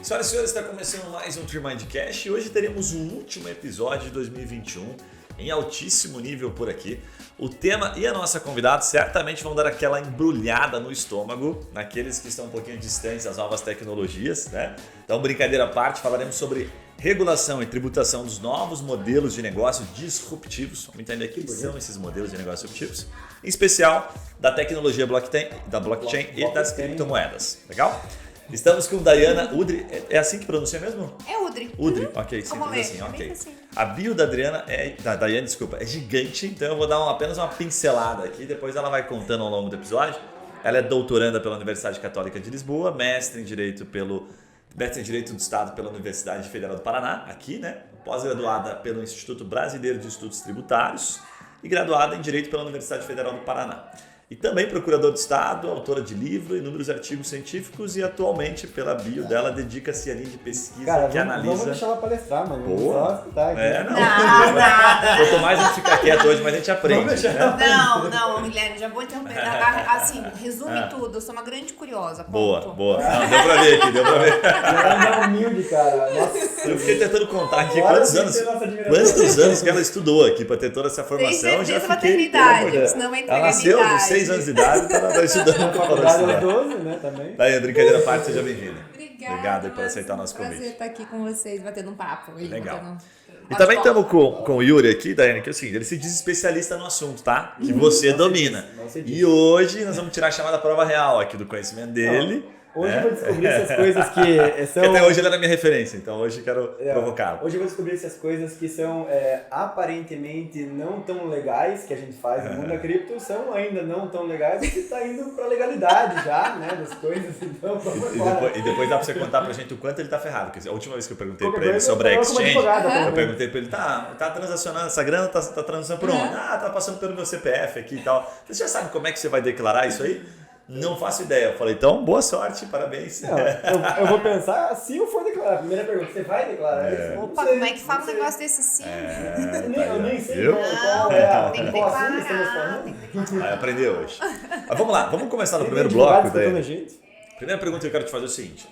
Senhoras e senhores, está começando mais um TreeMindCast e hoje teremos o último episódio de 2021 em altíssimo nível por aqui. O tema e a nossa convidada certamente vão dar aquela embrulhada no estômago naqueles que estão um pouquinho distantes das novas tecnologias, né? Então, brincadeira à parte, falaremos sobre regulação e tributação dos novos modelos de negócio disruptivos. Vamos entender o que são esses modelos de negócio disruptivos, em especial da tecnologia blockchain e das criptomoedas. Legal? Estamos com Daiana Udry. É assim que pronuncia mesmo? É Udry. Udry, ok, simples assim, ok. Assim. A bio da Adriana da Daiane, desculpa, é gigante, então eu vou dar apenas uma pincelada aqui, depois ela vai contando ao longo do episódio. Ela é doutoranda pela Universidade Católica de Lisboa, mestre em Direito do Estado pela Universidade Federal do Paraná, aqui, né? Pós-graduada pelo Instituto Brasileiro de Estudos Tributários e graduada em Direito pela Universidade Federal do Paraná. E também procurador do Estado, autora de livro e inúmeros artigos científicos e atualmente, pela bio dela, dedica-se à linha de pesquisa que analisa... Vamos deixar ela palestrar, mano. Boa. Vamos só escutar aqui. Não. O Tomás vai ficar quieto hoje, mas a gente aprende, né? Não, Guilherme, já vou interromper. Assim, resume tudo, eu sou uma grande curiosa. Ponto. Boa. Não, deu pra ver aqui, deu pra ver. Ela é humilde, cara. Nossa. Eu fiquei tentando contar aqui quantos anos que ela estudou aqui pra ter toda essa formação. Tem Já certeza fiquei... maternidade, senão entra Ela nasceu com 6 anos de idade, então ela tá estudando pra Ela é 12, né, também. Daí, brincadeira à parte, seja bem-vinda. Obrigada por aceitar o nosso convite. Prazer estar aqui com vocês, batendo um papo. Legal. E também estamos com o Yuri aqui, Daiane, que é o seguinte, ele se diz especialista no assunto, tá? Que você domina. E hoje nós vamos tirar a chamada prova real aqui do conhecimento dele. Hoje eu vou descobrir essas coisas que são... Porque até hoje ele era minha referência, então hoje quero provocá-lo. Hoje eu vou descobrir essas coisas que são aparentemente não tão legais, que a gente faz no mundo da cripto, são ainda não tão legais, porque está indo para legalidade já, né, das coisas, então vamos embora. E depois dá pra você contar pra gente o quanto ele tá ferrado, porque a última vez que eu perguntei pra ele sobre a exchange, eu perguntei pra ele, tá transacionando essa grana, tá transacionando por onde? Tá passando pelo meu CPF aqui e tal. Você já sabe como é que você vai declarar isso aí? Não faço ideia. Eu falei, então, boa sorte, parabéns. Não, eu vou pensar, se eu for declarar, primeira pergunta, você vai declarar isso? Opa, como é que fala um negócio desse assim? Eu nem sei qual tem que declarar. Aprendeu hoje. Mas vamos lá, vamos começar no primeiro bloco. Primeira pergunta que eu quero te fazer é o seguinte,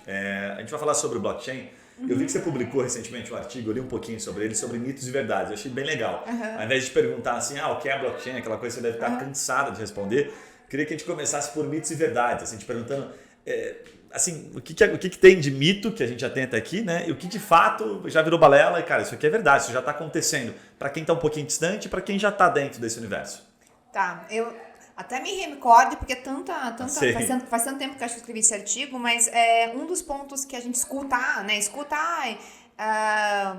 a gente vai falar sobre o blockchain. Eu vi que você publicou recentemente um artigo, eu li um pouquinho sobre ele, sobre mitos e verdades. Eu achei bem legal. Ao invés de perguntar assim, o que é blockchain, aquela coisa que você deve estar cansada de responder, queria que a gente começasse por mitos e verdades, assim, te perguntando assim, o que tem de mito que a gente já tem até aqui, né? E o que de fato já virou balela e, cara, isso aqui é verdade, isso já está acontecendo. Para quem está um pouquinho distante e para quem já está dentro desse universo. Tá, eu até me recordo, porque faz tanto tempo que eu acho que escrevi esse artigo, mas um dos pontos que a gente escuta,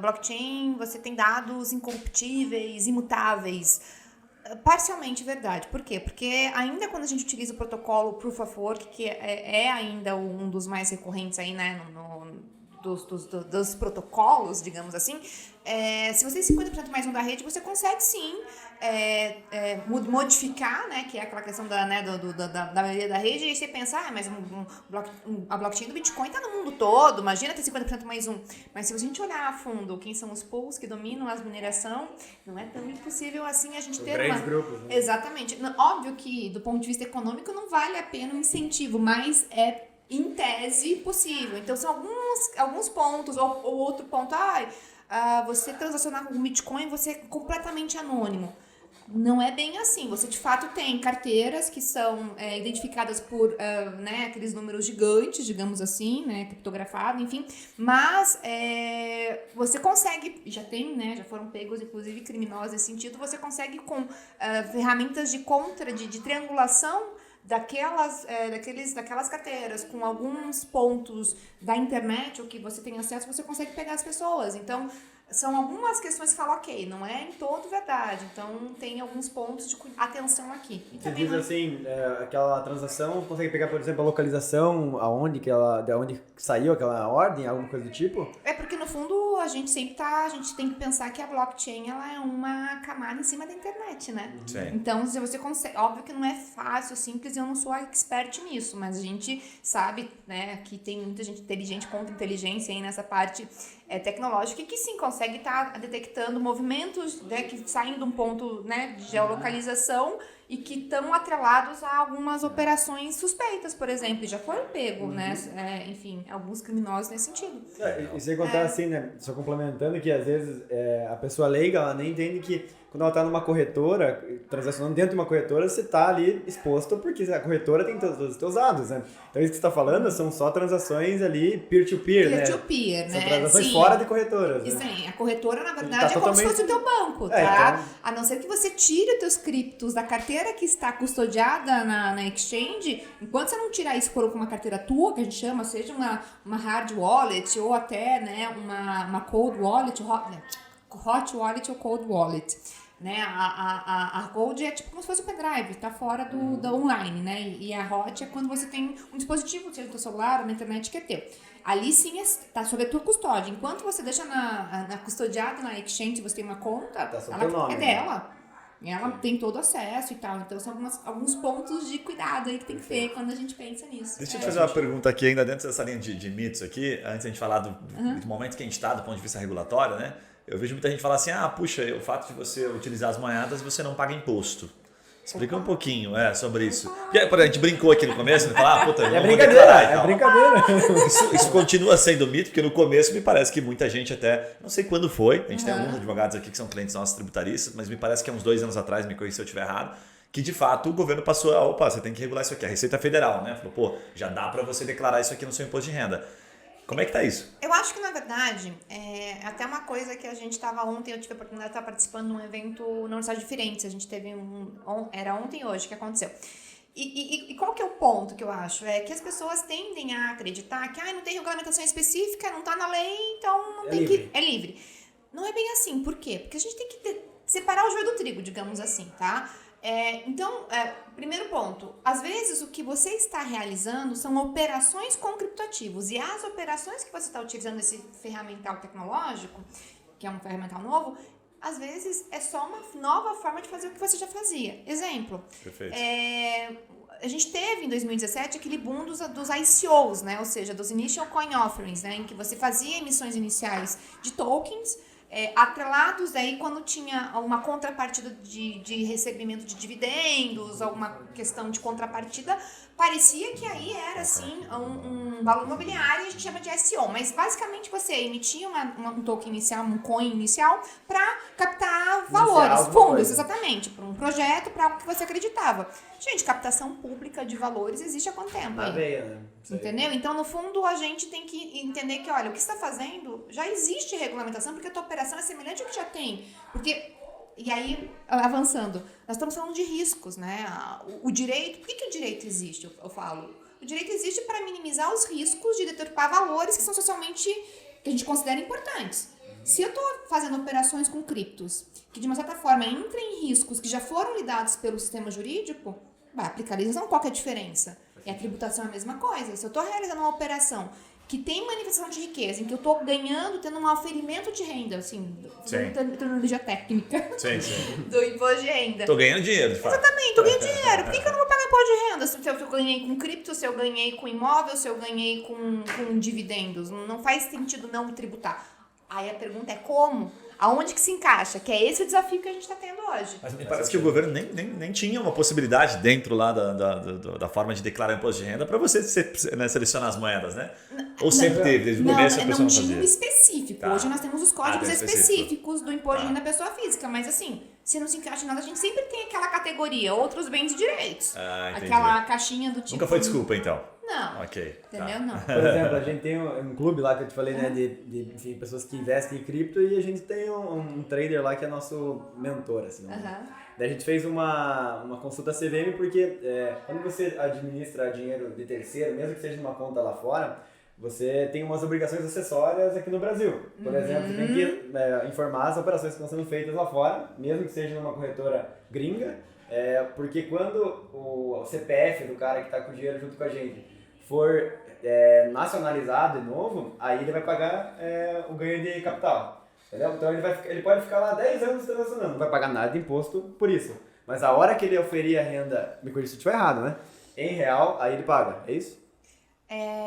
blockchain, você tem dados incorruptíveis, imutáveis. Parcialmente verdade. Por quê? Porque ainda quando a gente utiliza o protocolo Proof of Work, que é ainda um dos mais recorrentes aí, né, dos protocolos, digamos assim, se você tem 50% mais um da rede, você consegue sim modificar, né, que é aquela questão da maioria da rede, e aí você pensa, mas a blockchain do Bitcoin está no mundo todo, imagina ter 50% mais um. Mas se a gente olhar a fundo quem são os pools que dominam as mineração, não é tão impossível assim a gente ter uma... grupos, né? Exatamente. Óbvio que do ponto de vista econômico não vale a pena um incentivo, mas em tese possível. Então são alguns pontos, ou outro ponto, você transacionar com Bitcoin, você é completamente anônimo. Não é bem assim. Você de fato tem carteiras que são identificadas por aqueles números gigantes, digamos assim, né, criptografado, enfim. Mas você consegue, já foram pegos inclusive criminosos nesse sentido, você consegue com ferramentas de triangulação daquelas carteiras, com alguns pontos da internet ou que você tem acesso, você consegue pegar as pessoas. Então, são algumas questões que falam, ok, não é em todo verdade. Então, tem alguns pontos de atenção aqui. E você diz assim, aquela transação, consegue pegar, por exemplo, a localização, de onde saiu aquela ordem, alguma coisa do tipo? Porque, no fundo, a gente tem que pensar que a blockchain, ela é uma camada em cima da internet, né? Sim. Então, se você consegue... Óbvio que não é fácil, simples, eu não sou expert nisso, mas a gente sabe, né, que tem muita gente inteligente contra inteligência aí nessa parte tecnológica e que sim consegue estar detectando movimentos, né, que saem de um ponto, né, de geolocalização e que estão atrelados a algumas operações suspeitas, por exemplo, e já foram pego, né, enfim, alguns criminosos nesse sentido. E sem contar assim, né, só complementando que às vezes a pessoa leiga, ela nem entende que quando ela está numa corretora, transacionando dentro de uma corretora, você está ali exposto porque a corretora tem todos os teus dados, né? Então isso que você está falando são só transações ali peer-to-peer, né? Peer-to-peer, né? São transações Sim. fora de corretoras, Isso né? aí, a corretora, na verdade, Tá é como se totalmente- fosse o teu banco, tá? Então- A não ser que você tire os teus criptos da carteira que está custodiada na exchange, enquanto você não tirar isso por uma carteira tua, que a gente chama, seja uma hard wallet ou até, né, uma cold wallet, hot wallet ou cold wallet. Né? A Gold é tipo como se fosse o pendrive, tá fora do online, né? E a Hot é quando você tem um dispositivo, seja no teu celular ou na internet, que é teu. Ali sim tá sob a tua custódia. Enquanto você deixa na custodiada, na exchange, você tem uma conta, Tá sob ela teu nome, é né? dela. E ela tem todo acesso e tal. Então são alguns pontos de cuidado aí que tem que ter quando a gente pensa nisso. Deixa eu te fazer uma pergunta aqui, ainda dentro dessa linha de mitos aqui, antes de a gente falar do momento que a gente está, do ponto de vista regulatório, né? Eu vejo muita gente falar assim, puxa, o fato de você utilizar as moedas, você não paga imposto. Explica um pouquinho sobre isso. Porque, por exemplo, a gente brincou aqui no começo, né? Falar, puta, eu É não vou declarar e brincadeira, é tal. brincadeira. Isso continua sendo mito, porque no começo me parece que muita gente até, não sei quando foi, a gente tem alguns advogados aqui que são clientes nossos tributaristas, mas me parece que há uns 2 anos atrás, me corrija se eu estiver errado, que de fato o governo passou opa, você tem que regular isso aqui, a Receita Federal, né? Falou, pô, já dá para você declarar isso aqui no seu imposto de renda. Como é que tá isso? Eu acho que, na verdade, até uma coisa que a gente estava ontem, eu tive a oportunidade de estar participando de um evento na Universidade de Firenze, a gente teve era ontem e hoje que aconteceu. E qual que é o ponto que eu acho? É que as pessoas tendem a acreditar que não tem regulamentação específica, não está na lei, então não tem que... É livre. Não é bem assim, por quê? Porque a gente tem que separar o joio do trigo, digamos assim, tá? Então, primeiro ponto, às vezes o que você está realizando são operações com criptoativos e as operações que você está utilizando esse ferramental tecnológico, que é um ferramental novo, às vezes é só uma nova forma de fazer o que você já fazia. Exemplo, Perfeito. A gente teve em 2017 aquele boom dos ICOs, né? Ou seja, dos Initial Coin Offerings, né? Em que você fazia emissões iniciais de tokens, atrelados aí quando tinha uma contrapartida de recebimento de dividendos, alguma questão de contrapartida, parecia que aí era assim um valor imobiliário, a gente chama de SO, mas basicamente você emitia um token inicial, um coin inicial para captar valores, fundos, exatamente, para um projeto, para algo que você acreditava. Gente, captação pública de valores existe há quanto tempo? Na veia, né? Entendeu? Então, no fundo, a gente tem que entender que, olha, o que você está fazendo já existe regulamentação, porque a tua operação é semelhante ao que já tem. Porque, e aí, avançando, nós estamos falando de riscos, né? O direito, por que o direito existe, eu falo? O direito existe para minimizar os riscos de deturpar valores que são socialmente, que a gente considera importantes. Se eu estou fazendo operações com criptos, que de uma certa forma entram em riscos que já foram lidados pelo sistema jurídico, vai aplicar a legislação, qual que é a diferença? E a tributação é a mesma coisa. Se eu estou realizando uma operação que tem manifestação de riqueza, em que eu estou ganhando, tendo um aferimento de renda, assim, terminologia técnica do imposto de renda. Tô ganhando dinheiro, de fato. Exatamente, estou ganhando dinheiro. Por que eu não vou pagar imposto de renda? Se eu ganhei com cripto, se eu ganhei com imóvel, se eu ganhei com dividendos. Não faz sentido não me tributar. Aí a pergunta é como? Aonde que se encaixa? Que é esse o desafio que a gente está tendo hoje. Mas me parece que o governo nem tinha uma possibilidade dentro lá da forma de declarar imposto de renda para você selecionar as moedas, né? Ou sempre teve, desde o começo a pessoa não não tinha fazia. um específico. Tá. Hoje nós temos os códigos tem específicos do imposto de renda da pessoa física. Mas assim, se não se encaixa em nada, a gente sempre tem aquela categoria, outros bens e direitos. Entendi. Aquela caixinha do tipo... Nunca foi desculpa, então? Não. Ok. Entendeu? Tá. Não. Por exemplo, a gente tem um clube lá que eu te falei, né, de enfim, pessoas que investem em cripto e a gente tem um trader lá que é nosso mentor, assim. Daí a gente fez uma consulta CVM porque quando você administra dinheiro de terceiro, mesmo que seja numa conta lá fora, você tem umas obrigações acessórias aqui no Brasil. Por exemplo, você tem que informar as operações que estão sendo feitas lá fora, mesmo que seja numa corretora gringa, porque quando o CPF do cara que está com o dinheiro junto com a gente for nacionalizado de novo, aí ele vai pagar o ganho de capital. Entendeu? Então ele pode ficar lá 10 anos transacionando, não vai pagar nada de imposto por isso. Mas a hora que ele oferir a renda, me corrija se eu estiver errado, né? Em real, aí ele paga, é isso?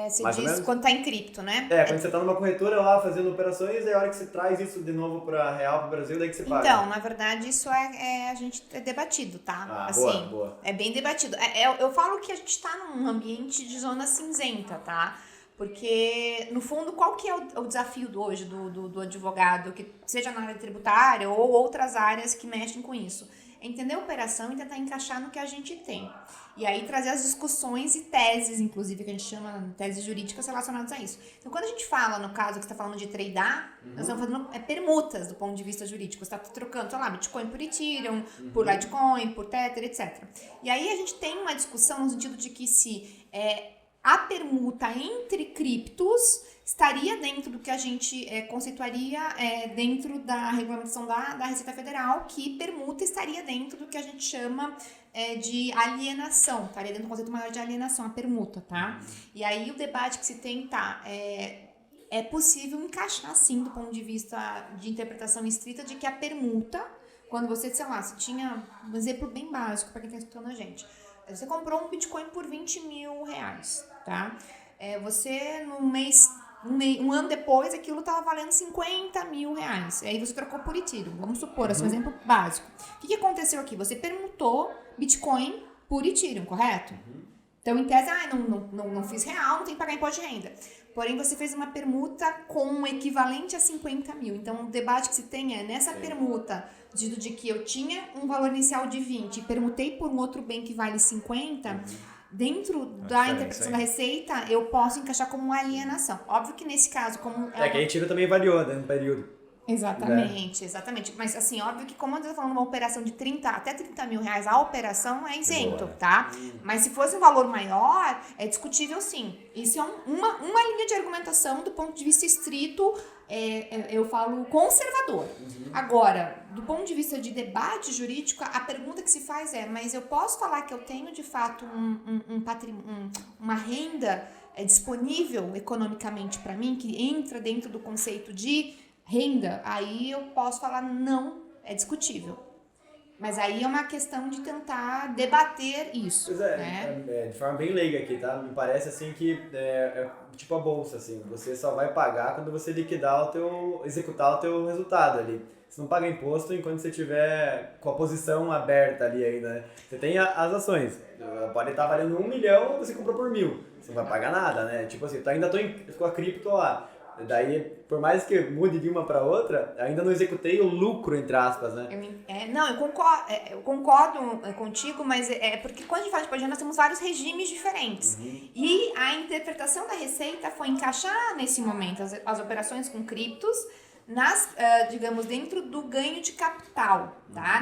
Você Mais ou diz menos? quando tá em cripto, né? Quando você tá numa corretora lá fazendo operações, aí a hora que você traz isso de novo pra real, pro Brasil, daí que você paga. Então, na verdade, isso a gente é debatido, tá? Ah, assim, boa. é bem debatido. Eu falo que a gente tá num ambiente de zona cinzenta, tá? Porque, no fundo, qual que é o desafio hoje do advogado, que seja na área tributária ou outras áreas que mexem com isso? É entender a operação e tentar encaixar no que a gente tem. E aí trazer as discussões e teses, inclusive, que a gente chama teses jurídicas relacionadas a isso. Então, quando a gente fala, no caso que você está falando de tradear, nós estamos fazendo permutas do ponto de vista jurídico. Você está trocando, sei lá, Bitcoin por Ethereum, por Litecoin, por Tether, etc. E aí a gente tem uma discussão no sentido de que se a permuta entre criptos estaria dentro do que a gente conceituaria dentro da regulamentação da Receita Federal, que permuta estaria dentro do que a gente chama de alienação, estaria dentro do conceito maior de alienação, a permuta, tá? E aí o debate que se tem é possível encaixar, sim, do ponto de vista de interpretação estrita, de que a permuta, quando você, sei lá, você tinha um exemplo bem básico para quem está escutando a gente, você comprou um Bitcoin por 20 mil reais, tá? Você, um ano depois, aquilo estava valendo 50 mil reais. E aí você trocou por Ethereum. Vamos supor, esse é um exemplo básico. O que aconteceu aqui? Você permutou Bitcoin por Ethereum, correto? Então, em tese, não fiz real, não tem que pagar imposto de renda. Porém, você fez uma permuta com um equivalente a 50 mil. Então, o debate que se tem nessa permuta, de que eu tinha um valor inicial de 20 e permutei por um outro bem que vale 50, dentro da interpretação da Receita, eu posso encaixar como uma alienação. Óbvio que nesse caso, como... que a Ethereum também variou, né, no período. Exatamente. Mas assim, óbvio que como eu tô falando uma operação de até 30 mil reais, a operação é isento, tá? Mas se fosse um valor maior, é discutível sim. Isso é uma linha de argumentação do ponto de vista estrito, eu falo conservador. Agora, do ponto de vista de debate jurídico, a pergunta que se faz mas eu posso falar que eu tenho de fato uma renda disponível economicamente para mim, que entra dentro do conceito de renda, aí eu posso falar não, é discutível. Mas aí é uma questão de tentar debater isso. Pois né? De forma bem leiga aqui, tá? Me parece assim que é tipo a bolsa, assim, você só vai pagar quando você executar o teu resultado ali. Você não paga imposto enquanto você tiver com a posição aberta ali ainda, né? Você tem as ações, pode estar valendo 1 milhão, você comprou por 1.000, você não vai pagar nada, né? Tipo assim, ainda tô com a cripto lá. Daí, por mais que mude de uma para outra, ainda não executei o lucro, entre aspas, né? Eu concordo contigo, mas porque quando a gente fala de imposto de renda, nós temos vários regimes diferentes. E a interpretação da Receita foi encaixar, nesse momento, as operações com criptos digamos, dentro do ganho de capital, tá?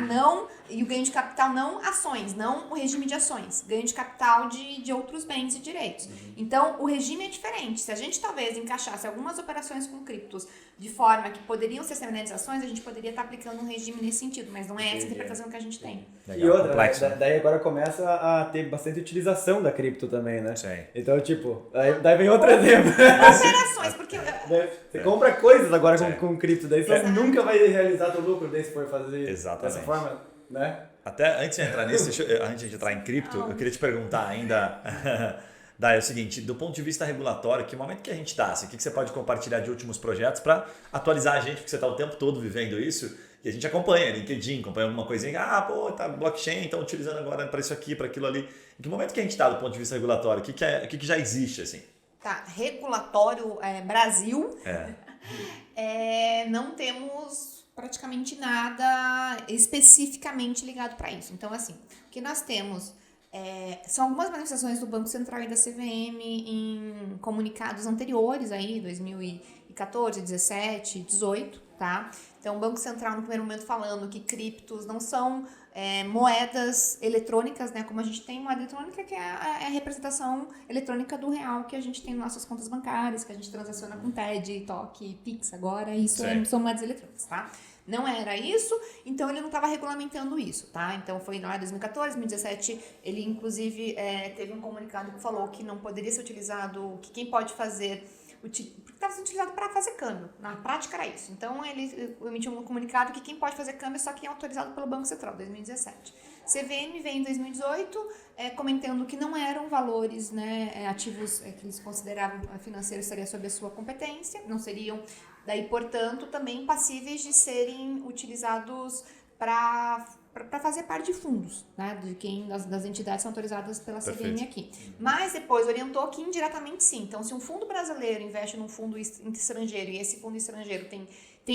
E o ganho de capital não ações, não o regime de ações, ganho de capital de outros bens e direitos. Então, o regime é diferente. Se a gente talvez encaixasse algumas operações com criptos de forma que poderiam ser semelhantes a ações, a gente poderia estar aplicando um regime nesse sentido, mas não é essa a interpretação que a gente tem. Legal, e outra, complexo, daí agora começa a ter bastante utilização da cripto também, né? Sim. Então, tipo, daí vem outro exemplo. Operações, porque... Você compra coisas agora com cripto, daí você nunca vai realizar teu lucro daí se for fazer dessa forma, né? Até antes de entrar nisso, antes de entrar em cripto, eu queria te perguntar ainda, Dai, é o seguinte, do ponto de vista regulatório, que momento que a gente está? Assim, o que você pode compartilhar de últimos projetos para atualizar a gente, porque você está o tempo todo vivendo isso, e a gente acompanha, LinkedIn, acompanha alguma coisinha, tá blockchain, estão utilizando agora para isso aqui, para aquilo ali. Em que momento que a gente está do ponto de vista regulatório? O que já existe, assim? Tá, regulatório Brasil, não temos praticamente nada especificamente ligado para isso. Então, assim, o que nós temos são algumas manifestações do Banco Central e da CVM em comunicados anteriores, aí, 2014, 17, 18, tá? Então, o Banco Central, no primeiro momento, falando que criptos não são moedas eletrônicas, né? Como a gente tem moeda eletrônica, que é a representação eletrônica do real que a gente tem nas nossas contas bancárias, que a gente transaciona com TED, TOC, Pix agora, isso são moedas eletrônicas, tá? Não era isso, então ele não estava regulamentando isso, tá? Então foi lá em 2014, 2017, ele inclusive teve um comunicado que falou que não poderia ser utilizado, que quem pode fazer estava sendo utilizado para fazer câmbio. Na prática era isso. Então, ele emitiu um comunicado que quem pode fazer câmbio é só quem é autorizado pelo Banco Central, 2017. CVM veio em 2018 comentando que não eram valores, né, ativos que eles consideravam financeiros estaria sob a sua competência, não seriam, daí, portanto, também passíveis de serem utilizados para fazer parte de fundos, né, de quem das entidades são autorizadas pela CVM aqui. Mas depois orientou que indiretamente sim. Então, se um fundo brasileiro investe num fundo estrangeiro e esse fundo estrangeiro tem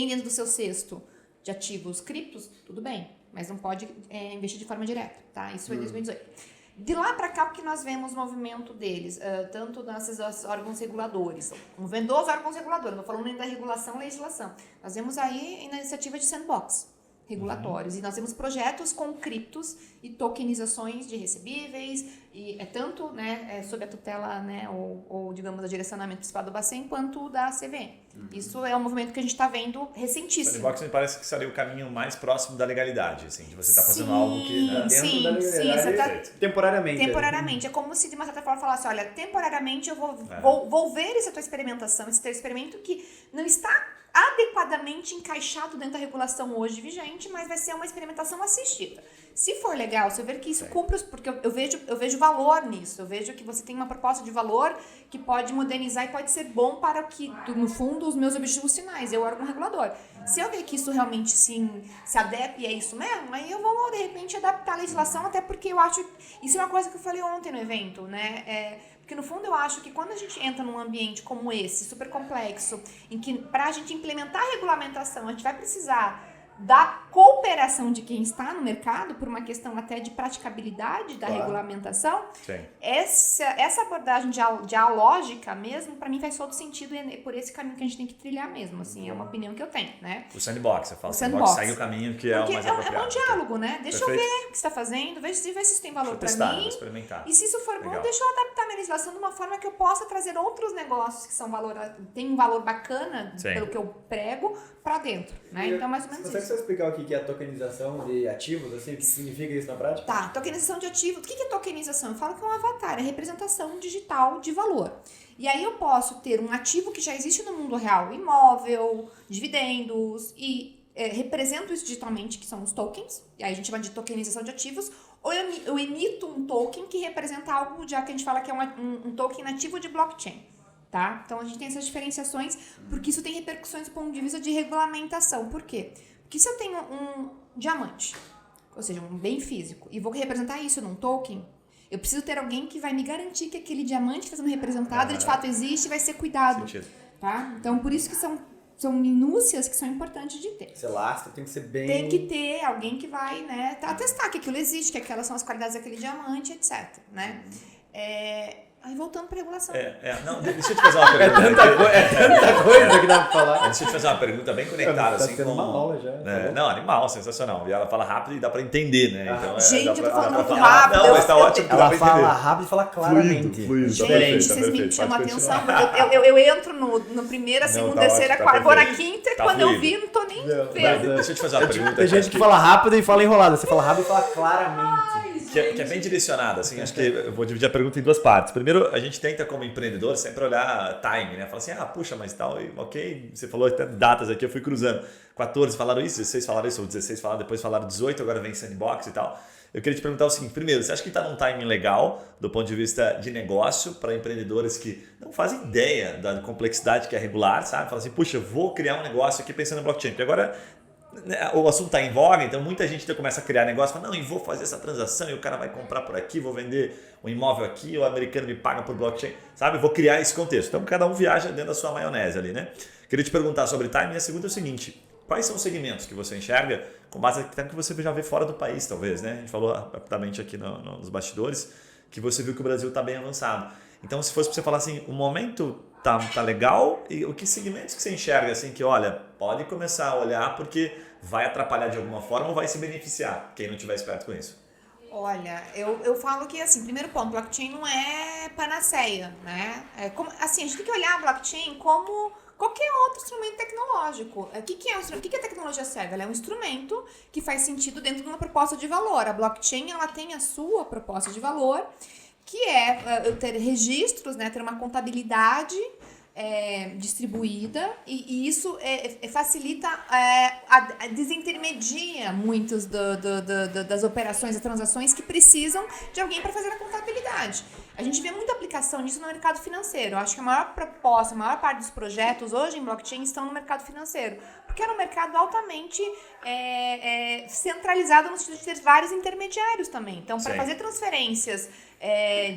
dentro do seu cesto de ativos criptos, tudo bem, mas não pode investir de forma direta, tá? Isso foi em 2018. De lá para cá, o que nós vemos o movimento deles, tanto nesses órgãos reguladores, movimento dos órgãos reguladores, não falando nem da regulação, legislação. Nós vemos aí a iniciativa de sandbox regulatórios. E nós temos projetos com criptos e tokenizações de recebíveis, e tanto, né, sob a tutela, né, ou digamos, a direcionamento principal do Bacen, quanto da CVM. Isso é um movimento que a gente está vendo recentíssimo. Sandbox me parece que seria o caminho mais próximo da legalidade, assim, de você estar fazendo algo que... Dentro da legalidade, você tá... temporariamente. Temporariamente. É como se, de uma certa forma, falasse, olha, temporariamente eu vou ver essa tua experimentação, esse teu experimento que não está adequadamente encaixado dentro da regulação hoje vigente, mas vai ser uma experimentação assistida. Se for legal, se eu ver que isso cumpre, porque eu vejo valor nisso, eu vejo que você tem uma proposta de valor que pode modernizar e pode ser bom para o que, no fundo, os meus objetivos finais, eu órgão regulador. Se eu ver que isso realmente se adequa e é isso mesmo, aí eu vou, de repente, adaptar a legislação, até porque eu acho... Isso é uma coisa que eu falei ontem no evento, né? Porque, no fundo, eu acho que quando a gente entra num ambiente como esse, super complexo, em que, para a gente implementar a regulamentação, a gente vai precisar da cooperação de quem está no mercado, por uma questão até de praticabilidade da regulamentação, essa abordagem dialógica mesmo, para mim faz todo sentido, e é por esse caminho que a gente tem que trilhar mesmo, assim, é uma opinião que eu tenho, né? O sandbox, você fala, o sandbox segue o caminho que é o mais apropriado. É um diálogo, né? Deixa eu ver o que você está fazendo, ver se isso tem valor para mim, e se isso for bom, deixa eu adaptar a minha legislação de uma forma que eu possa trazer outros negócios que têm um valor bacana, pelo que eu prego, para dentro, né? Então, mais ou menos isso. Você consegue explicar o que é a tokenização de ativos, assim, o que significa isso na prática? Tá, tokenização de ativos. O que é tokenização? Eu falo que é um avatar, é representação digital de valor. E aí eu posso ter um ativo que já existe no mundo real, imóvel, dividendos, e represento isso digitalmente, que são os tokens, e aí a gente chama de tokenização de ativos, ou eu emito um token que representa algo, já que a gente fala que é um token nativo de blockchain. Tá? Então a gente tem essas diferenciações, porque isso tem repercussões do ponto de vista de regulamentação. Por quê? Porque se eu tenho um diamante, ou seja, um bem físico, e vou representar isso num token, eu preciso ter alguém que vai me garantir que aquele diamante que está sendo representado, ele de fato existe e vai ser cuidado. Tá? Então por isso que são minúcias que são importantes de ter. Esse elástico tem que ser bem... Tem que ter alguém que vai, né, atestar que aquilo existe, que aquelas são as qualidades daquele diamante, etc. Né? Aí voltando para a regulação. Não, deixa eu te fazer uma pergunta. É tanta coisa que dá para falar. Deixa eu te fazer uma pergunta bem conectada. Tá assim, tendo uma aula já. Não, animal, sensacional. E ela fala rápido e dá para entender, né? Então, gente, eu tô falando muito rápido. Não, mas tá ótimo que dá ela pra fala entender. rápido e fala claramente. Fluido, gente, vocês me chamam a atenção. Eu entro no primeira, segunda, terceira, quarta, vou na quinta, e quando eu vi, não tô nem vendo. Deixa eu te fazer uma pergunta. Tem gente que fala rápido e fala enrolado. Você fala rápido e fala claramente. Que é bem direcionada, assim, acho que eu vou dividir a pergunta em duas partes. Primeiro, a gente tenta, como empreendedor, sempre olhar time, né? Fala assim, puxa, mas tal, ok, você falou até datas aqui, eu fui cruzando. 14 falaram isso, 16 falaram isso, ou 16 falaram, depois falaram 18, agora vem sandbox e tal. Eu queria te perguntar o seguinte, primeiro, você acha que está num timing legal, do ponto de vista de negócio, para empreendedores que não fazem ideia da complexidade que é regular, sabe? Fala assim, puxa, eu vou criar um negócio aqui pensando em blockchain, porque agora... o assunto está em voga, então muita gente começa a criar negócio, fala, não, eu vou fazer essa transação e o cara vai comprar por aqui, vou vender um imóvel aqui, o americano me paga por blockchain, sabe? Eu vou criar esse contexto. Então cada um viaja dentro da sua maionese ali, né? Queria te perguntar sobre timing, e a segunda é o seguinte, quais são os segmentos que você enxerga, com base até que você já vê fora do país, talvez, né? A gente falou rapidamente aqui nos bastidores, que você viu que o Brasil está bem avançado. Então se fosse para você falar assim, o momento... Tá legal? E o que segmentos que você enxerga assim que, olha, pode começar a olhar porque vai atrapalhar de alguma forma ou vai se beneficiar quem não estiver esperto com isso? Olha, eu falo que, assim, primeiro ponto, blockchain não é panaceia, né? Assim, a gente tem que olhar a blockchain como qualquer outro instrumento tecnológico. O que a tecnologia serve? Ela é um instrumento que faz sentido dentro de uma proposta de valor. A blockchain, ela tem a sua proposta de valor, que é eu ter registros, né, ter uma contabilidade distribuída e isso facilita, desintermedia muitas das operações, das transações que precisam de alguém para fazer a contabilidade. A gente vê muita aplicação disso no mercado financeiro. Eu acho que a maior proposta, a maior parte dos projetos hoje em blockchain estão no mercado financeiro, porque é um mercado altamente centralizado no sentido de ter vários intermediários também. Então, para fazer transferências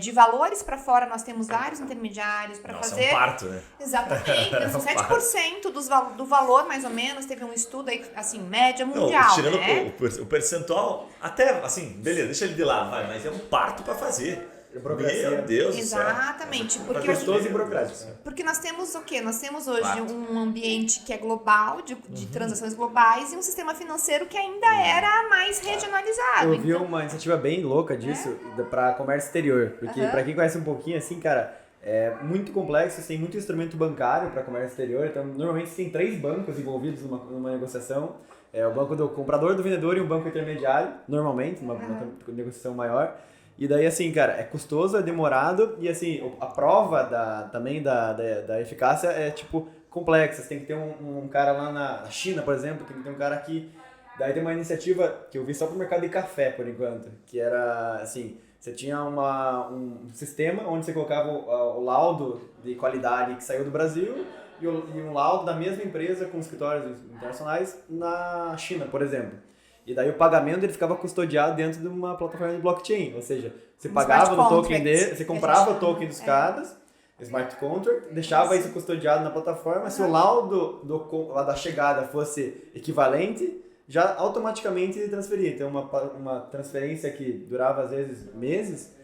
de valores para fora, nós temos vários intermediários para fazer. É um parto, né? Exatamente. São 7% do valor, mais ou menos. Teve um estudo aí, assim, média mundial. Não, tirando né? o percentual, até assim, beleza, deixa ele de lado, vai, mas é um parto para fazer. Meu Deus do céu. Exatamente. Porque gostoso e burocrático. Porque nós temos o quê? Nós temos hoje um ambiente que é global, de transações globais, e um sistema financeiro que ainda era mais regionalizado. Eu vi uma iniciativa bem louca disso para comércio exterior. Porque para quem conhece um pouquinho, assim, cara, é muito complexo, tem muito instrumento bancário para comércio exterior. Então, normalmente tem 3 bancos envolvidos numa negociação. O banco do comprador, do vendedor e um banco intermediário, normalmente, uma negociação maior. E daí, assim, cara, é custoso, é demorado e, assim, a prova também da eficácia é, tipo, complexa. Você tem que ter um cara lá na China, por exemplo, tem que ter um cara aqui. Daí tem uma iniciativa que eu vi só pro mercado de café, por enquanto, que era, assim, você tinha um sistema onde você colocava o laudo de qualidade que saiu do Brasil e um laudo da mesma empresa com escritórios internacionais na China, por exemplo. E daí o pagamento ele ficava custodiado dentro de uma plataforma de blockchain, ou seja, você pagava no token dele, você comprava o token dos caras, smart contract, deixava isso custodiado na plataforma, se o laudo lá da chegada fosse equivalente, já automaticamente transferia. Então uma transferência que durava às vezes meses,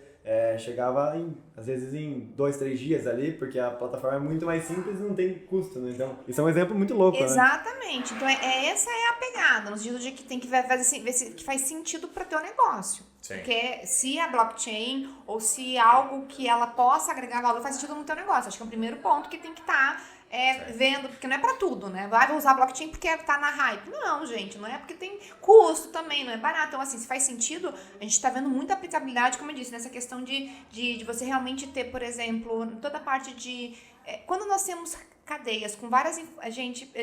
chegava às vezes em 2-3 dias ali, porque a plataforma é muito mais simples e não tem custo, né? Então, isso é um exemplo muito louco, Exatamente. Né? Então, essa é a pegada, no sentido de que tem que ver se que faz sentido para o teu negócio. Sim. Porque se a blockchain ou se algo que ela possa agregar valor faz sentido no teu negócio. Acho que é o primeiro ponto que tem que estar vendo, porque não é pra tudo, né? Vou usar blockchain porque tá na hype. Não, gente, não é porque tem custo também, não é barato. Então, assim, se faz sentido, a gente tá vendo muita aplicabilidade, como eu disse, nessa questão de você realmente ter, por exemplo, toda a parte de... quando nós temos cadeias com várias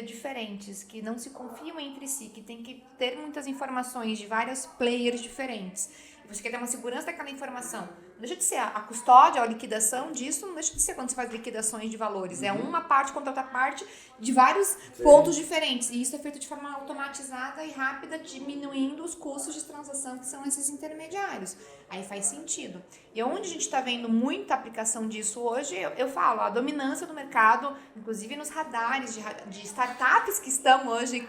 diferentes, que não se confiam entre si, que tem que ter muitas informações de vários players diferentes, você quer ter uma segurança daquela informação. Não deixa de ser a custódia, a liquidação disso, não deixa de ser quando você faz liquidações de valores. É uma parte contra outra parte de vários pontos diferentes. E isso é feito de forma automatizada e rápida, diminuindo os custos de transação, que são esses intermediários. Aí faz sentido. E onde a gente está vendo muita aplicação disso hoje, eu falo, a dominância do mercado, inclusive nos radares de startups que estão hoje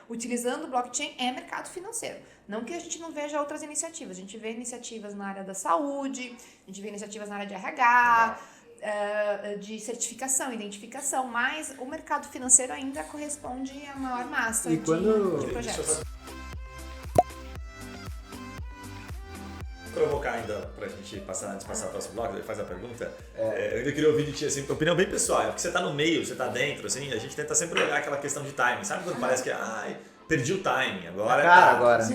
utilizando o blockchain, é mercado financeiro. Não que a gente não veja outras iniciativas. A gente vê iniciativas na área da saúde, a gente vê iniciativas na área de RH, de certificação, identificação, mas o mercado financeiro ainda corresponde à maior massa de projetos. Provocar ainda pra gente passar, antes de passar o próximo bloco, ele faz a pergunta. Eu queria ouvir de ti, assim, opinião bem pessoal, porque você tá no meio, você tá dentro, assim, a gente tenta sempre olhar aquela questão de timing, sabe quando parece que, perdi o timing, agora agora. Assim,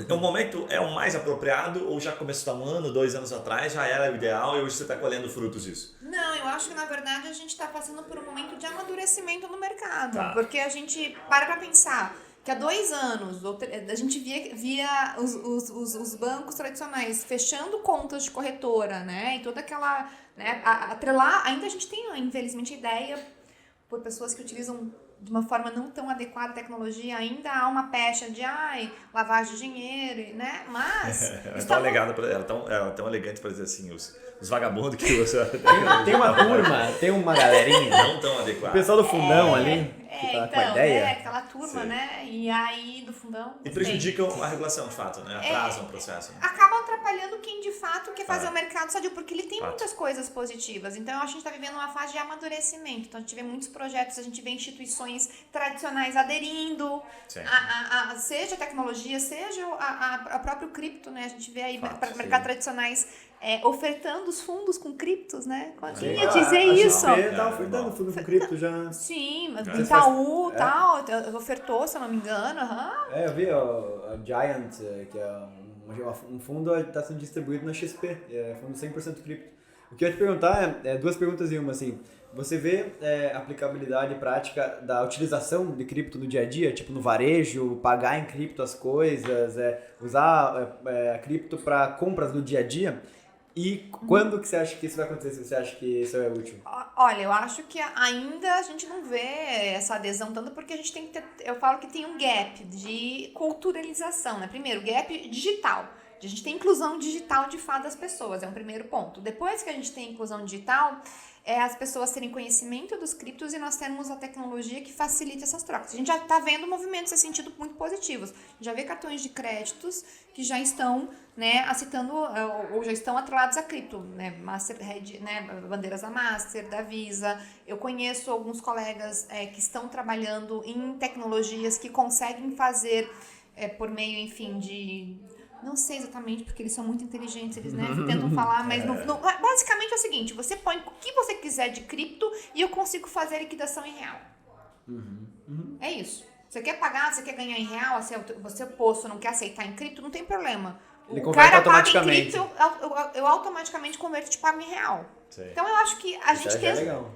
o momento é o mais apropriado ou já começou há 1 ano, 2 anos atrás, já era o ideal e hoje você está colhendo frutos disso? Não, eu acho que na verdade a gente está passando por um momento de amadurecimento no mercado, porque a gente para pensar que há 2 anos a gente via os bancos tradicionais fechando contas de corretora, né, e toda aquela, né, atrelar, ainda a gente tem infelizmente a ideia por pessoas que utilizam de uma forma não tão adequada a tecnologia, ainda há uma pecha de lavagem de dinheiro, né? Mas... ela é tão alegada, ela é tão elegante para dizer assim, os vagabundos que você... Tem uma turma, tem uma galerinha... Não tão adequada. O pessoal do fundão ali, que tá com a ideia. Aquela turma, né? E aí, do fundão... E prejudicam a regulação, de fato, né? Atrasam o processo. Né? Acabam atrapalhando quem, de fato, quer fazer o mercado sadio, porque ele tem muitas coisas positivas. Então, eu acho que a gente está vivendo uma fase de amadurecimento. Então, a gente vê muitos projetos, a gente vê instituições tradicionais aderindo, seja a tecnologia, seja a próprio cripto, né? A gente vê aí mercados tradicionais ofertando os fundos com criptos, né? Quem ia dizer isso? A XP tá ofertando fundo com cripto já. Sim, Itaú tal, ofertou, se eu não me engano. Eu vi a Giant, que é um fundo que está sendo distribuído na XP, é fundo 100% cripto. O que eu ia te perguntar é duas perguntas em uma, assim. Você vê aplicabilidade prática da utilização de cripto no dia a dia, tipo no varejo, pagar em cripto as coisas, usar a cripto para compras no dia a dia? E quando que você acha que isso vai acontecer? Se você acha que isso é útil? Olha, eu acho que ainda a gente não vê essa adesão tanto porque a gente tem que ter, eu falo que tem um gap de culturalização, né? Primeiro, gap digital. A gente tem inclusão digital de fato das pessoas, é um primeiro ponto. Depois que a gente tem inclusão digital, as pessoas terem conhecimento dos criptos e nós temos a tecnologia que facilita essas trocas. A gente já está vendo movimentos nesse sentido muito positivos. Já vê cartões de créditos que já estão, né, aceitando ou já estão atrelados a cripto, né, Masterhead, né, bandeiras da Master, da Visa. Eu conheço alguns colegas que estão trabalhando em tecnologias que conseguem fazer por meio, enfim, de... Não sei exatamente, porque eles são muito inteligentes, eles, né, tentam falar, mas basicamente é o seguinte, você põe o que você quiser de cripto e eu consigo fazer a liquidação em real. É isso. Você quer pagar, você quer ganhar em real, você posto, não quer aceitar em cripto, não tem problema. Ele O cara automaticamente. paga em cripto, eu automaticamente converto e te pago em real. Sim. Então eu acho que a gente tem... É legal.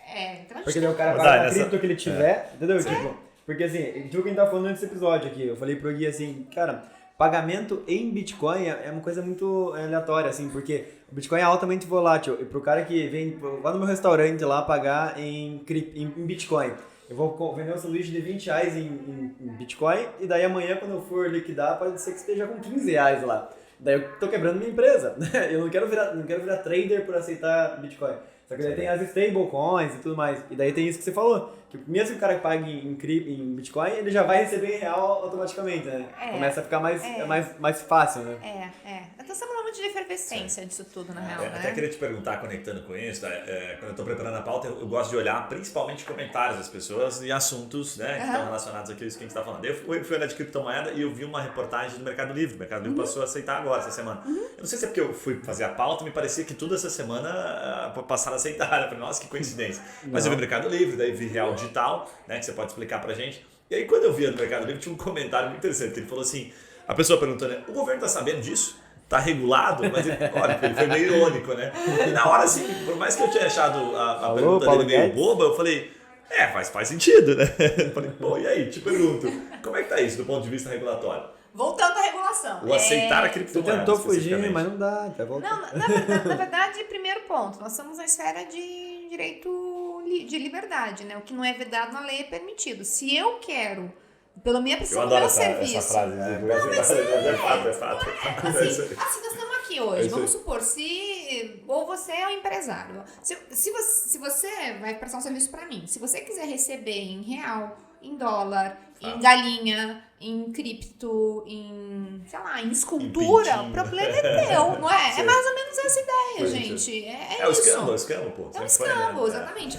Então a gente Porque tem... daí o cara paga a cripto que ele tiver, entendeu? Tipo, porque assim, tu quem tá falando nesse episódio aqui, eu falei pro Gui assim, cara, pagamento em Bitcoin é uma coisa muito aleatória, assim, porque o Bitcoin é altamente volátil. E pro cara que vem lá no meu restaurante lá pagar em Bitcoin, eu vou vender um sanduíche de R$20 em Bitcoin e daí amanhã quando eu for liquidar pode ser que esteja com R$15 lá. Daí eu tô quebrando minha empresa. Eu não quero virar trader por aceitar Bitcoin. Só que daí tem as stablecoins e tudo mais. E daí tem isso que você falou. Que mesmo que o cara pague em Bitcoin, ele já vai receber em real automaticamente, né? Começa a ficar mais fácil, né? Então estamos numa de efervescência disso tudo, na real, né? Até queria te perguntar, conectando com isso, quando eu tô preparando a pauta, eu gosto de olhar principalmente comentários das pessoas e assuntos, né, que estão relacionados àquilo que a gente tá falando. Eu fui olhar de criptomoeda e eu vi uma reportagem do Mercado Livre. O Mercado Livre passou a aceitar agora, essa semana. Eu não sei se é porque eu fui fazer a pauta, me parecia que tudo essa semana passaram a aceitar. Eu falei, nossa, que coincidência. Mas eu vi Mercado Livre, daí vi Real Digital, né, que você pode explicar pra gente. E aí quando eu vi no Mercado Livre, tinha um comentário muito interessante, que ele falou assim, a pessoa perguntando, o governo tá sabendo disso? Tá regulado? Mas olha, ele foi meio irônico, né? E na hora, assim, por mais que eu tinha achado a pergunta dele meio boba, eu falei, faz sentido, né? Eu falei, pô, e aí, te pergunto, como é que tá isso do ponto de vista regulatório? Voltando à regulação. O aceitar a criptomoeda. Você tentou fugir, mas não dá, tá voltando. Não, na verdade, primeiro ponto, nós estamos na esfera de direito de liberdade, né? O que não é vedado na lei é permitido. Se eu quero, pela minha prestação do meu serviço... essa frase. É fato. Assim, nós estamos aqui hoje. Vamos supor, ou você é um empresário. Se você vai prestar um serviço para mim, se você quiser receber em real, em dólar, em galinha, em cripto, em escultura, o problema é teu, não é? É mais ou menos essa ideia, gente. É isso. É o escambo, pô. É um escambo, exatamente.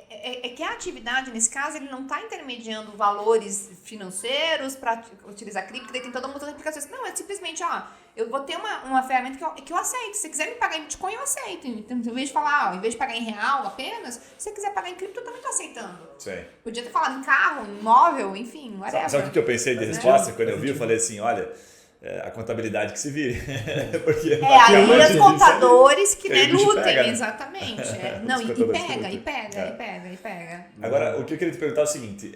É que a atividade, nesse caso, ele não está intermediando valores financeiros para utilizar cripto, daí tem toda uma outra implicação. Não, é simplesmente, eu vou ter uma ferramenta que eu aceito. Se você quiser me pagar em Bitcoin, eu aceito. Então, em vez de falar, em vez de pagar em real apenas, se você quiser pagar em cripto, eu também estou aceitando. Sim. Podia ter falado em carro, em imóvel, enfim, whatever. Sabe o que eu pensei de resposta? Quando eu vi, eu falei assim, olha... a contabilidade que se vire. Porque aí os contadores que lutem, pega, né? Exatamente. Não, e pega. Agora, o que eu queria te perguntar é o seguinte,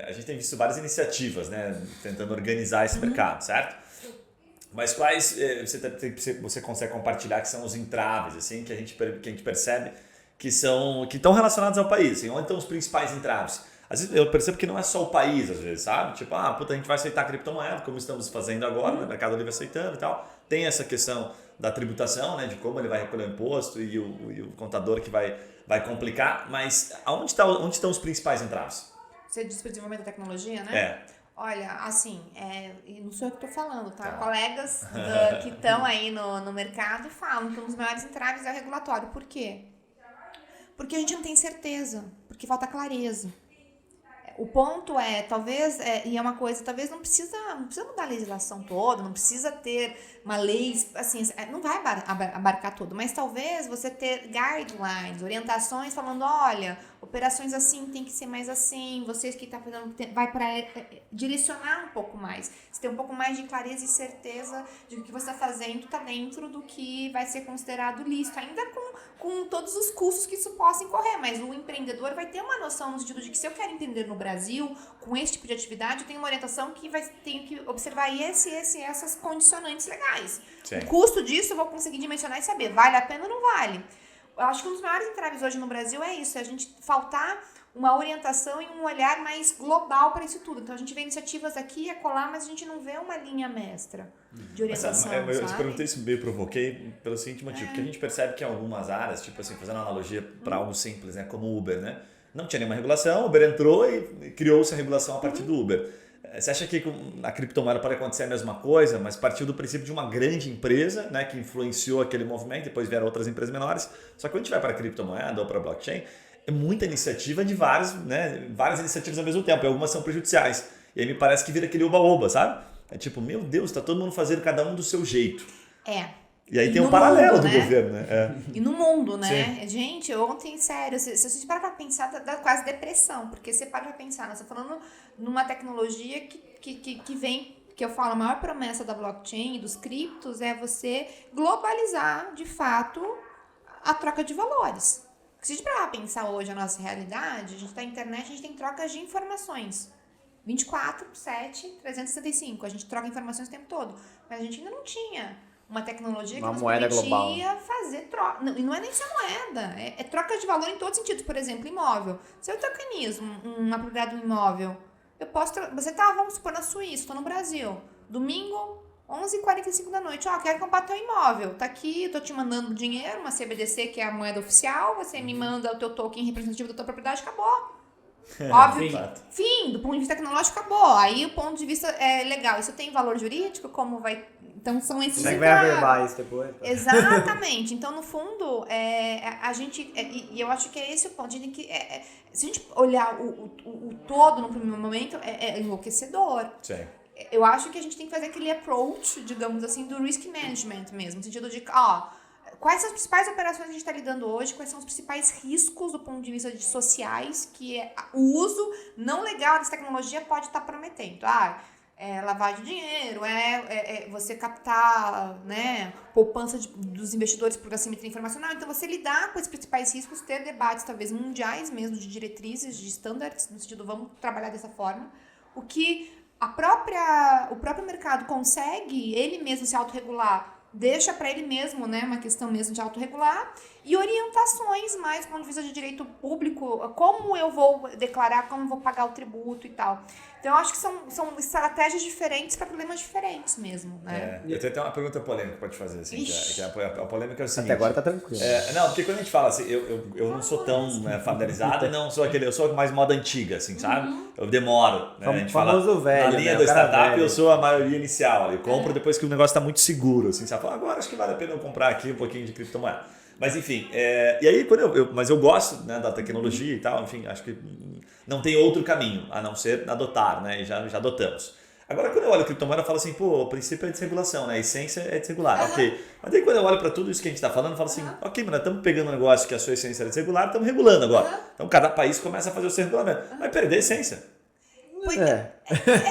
a gente tem visto várias iniciativas, né, tentando organizar esse mercado, certo? Mas quais você consegue compartilhar que são os entraves, assim, que a gente percebe que estão relacionados ao país? Assim, onde estão os principais entraves? Às vezes eu percebo que não é só o país, às vezes, sabe? Tipo, a gente vai aceitar criptomoeda, como estamos fazendo agora, né? Mercado Livre aceitando e tal. Tem essa questão da tributação, né? De como ele vai recolher o imposto e o contador que vai complicar. Mas onde estão os principais entraves? Você disse para o desenvolvimento da tecnologia, né? Olha, assim, não sou eu que estou falando, tá? Colegas que estão aí no mercado falam que um dos maiores entraves é o regulatório. Por quê? Porque a gente não tem certeza, porque falta clareza. O ponto talvez, e é uma coisa, talvez não precisa mudar a legislação toda, não precisa ter uma lei, assim, não vai abarcar tudo, mas talvez você ter guidelines, orientações falando, olha, operações assim tem que ser mais assim, vocês que estão fazendo, vai para direcionar um pouco mais. Você tem um pouco mais de clareza e certeza de que o que você está fazendo está dentro do que vai ser considerado lícito, ainda com todos os custos que isso possa incorrer, mas o empreendedor vai ter uma noção no sentido de que se eu quero empreender no Brasil, com esse tipo de atividade, eu tenho uma orientação que tenho que observar essas condicionantes legais. Sim. O custo disso eu vou conseguir dimensionar e saber, vale a pena ou não vale. Eu acho que um dos maiores entraves hoje no Brasil é isso, é a gente faltar uma orientação e um olhar mais global para isso tudo. Então a gente vê iniciativas aqui e acolá, mas a gente não vê uma linha mestra de orientação. Mas, eu te perguntei isso, meio provoquei pelo seguinte motivo, porque a gente percebe que em algumas áreas, tipo assim, fazendo uma analogia para algo simples, né, como o Uber, né? Não tinha nenhuma regulação, o Uber entrou e criou-se a regulação a partir do Uber. Você acha que a criptomoeda pode acontecer a mesma coisa, mas partiu do princípio de uma grande empresa, né, que influenciou aquele movimento, depois vieram outras empresas menores. Só que quando a gente vai para a criptomoeda ou para a blockchain, é muita iniciativa de várias iniciativas ao mesmo tempo, e algumas são prejudiciais. E aí me parece que vira aquele oba-oba, sabe? É tipo, meu Deus, tá todo mundo fazendo cada um do seu jeito. E aí tem um paralelo do governo, né? E no mundo, né? Sim. Gente, ontem, sério, se você parar pra pensar, dá quase depressão, porque você para pra pensar, nós estamos falando numa tecnologia que vem, que eu falo, a maior promessa da blockchain e dos criptos é você globalizar, de fato, a troca de valores. Porque se a gente parar pra pensar hoje a nossa realidade, a gente tá na internet, a gente tem trocas de informações. 24/7, 365. A gente troca informações o tempo todo. Mas a gente ainda não tinha uma tecnologia que nos permitia fazer troca. E não é nem só moeda, é troca de valor em todos os sentidos. Por exemplo, imóvel. Se eu tokenizo uma propriedade de um imóvel, eu posso... Você tá, vamos supor, na Suíça, estou no Brasil. Domingo, 11h45 da noite. Quero comprar teu imóvel. Tá aqui, eu tô te mandando dinheiro, uma CBDC, que é a moeda oficial. Você me manda o teu token representativo da tua propriedade, acabou. Óbvio que, fim, do ponto de vista tecnológico, acabou. Aí o ponto de vista é legal. Isso tem valor jurídico? Como vai... Então são esses... Como é que vai averbar isso depois? Exatamente. Então, no fundo, a gente... E eu acho que é esse o ponto. A gente tem que, se a gente olhar o todo no primeiro momento, é enlouquecedor. Sim. Eu acho que a gente tem que fazer aquele approach, digamos assim, do risk management mesmo. No sentido de, quais são as principais operações que a gente está lidando hoje, quais são os principais riscos do ponto de vista de sociais que o uso não legal dessa tecnologia pode estar prometendo. Lavagem de dinheiro, você captar, né, poupança dos investidores por assimetria informacional. Então, você lidar com esses principais riscos, ter debates talvez mundiais mesmo, de diretrizes, de standards, no sentido, vamos trabalhar dessa forma. O que o próprio mercado consegue, ele mesmo se autorregular, deixa para ele mesmo, né, uma questão mesmo de autorregular, e orientações mais do ponto de vista de direito público, como eu vou declarar, como eu vou pagar o tributo e tal. Então, eu acho que são estratégias diferentes para problemas diferentes mesmo, né? Eu tenho até uma pergunta polêmica para te fazer, assim, que a polêmica é o seguinte... Até agora tá tranquilo. Não, porque quando a gente fala assim, eu não sou tão familiarizado, eu sou mais moda antiga, assim, sabe? Eu demoro, né? A gente fala, velho, na linha da startup eu sou a maioria inicial, eu compro depois que o negócio está muito seguro, assim, sabe? Agora acho que vale a pena eu comprar aqui um pouquinho de criptomoeda. Mas enfim, e aí quando mas eu gosto, né, da tecnologia e tal, enfim, acho que não tem outro caminho a não ser adotar, né, e já adotamos. Agora quando eu olho a criptomoeda eu falo assim, o princípio é desregulação, né, a essência é desregular, ok. Mas aí quando eu olho para tudo isso que a gente está falando, eu falo assim, ok, mas nós estamos pegando um negócio que a sua essência é desregular, estamos regulando agora. Então cada país começa a fazer o seu regulamento. Vai perder a essência.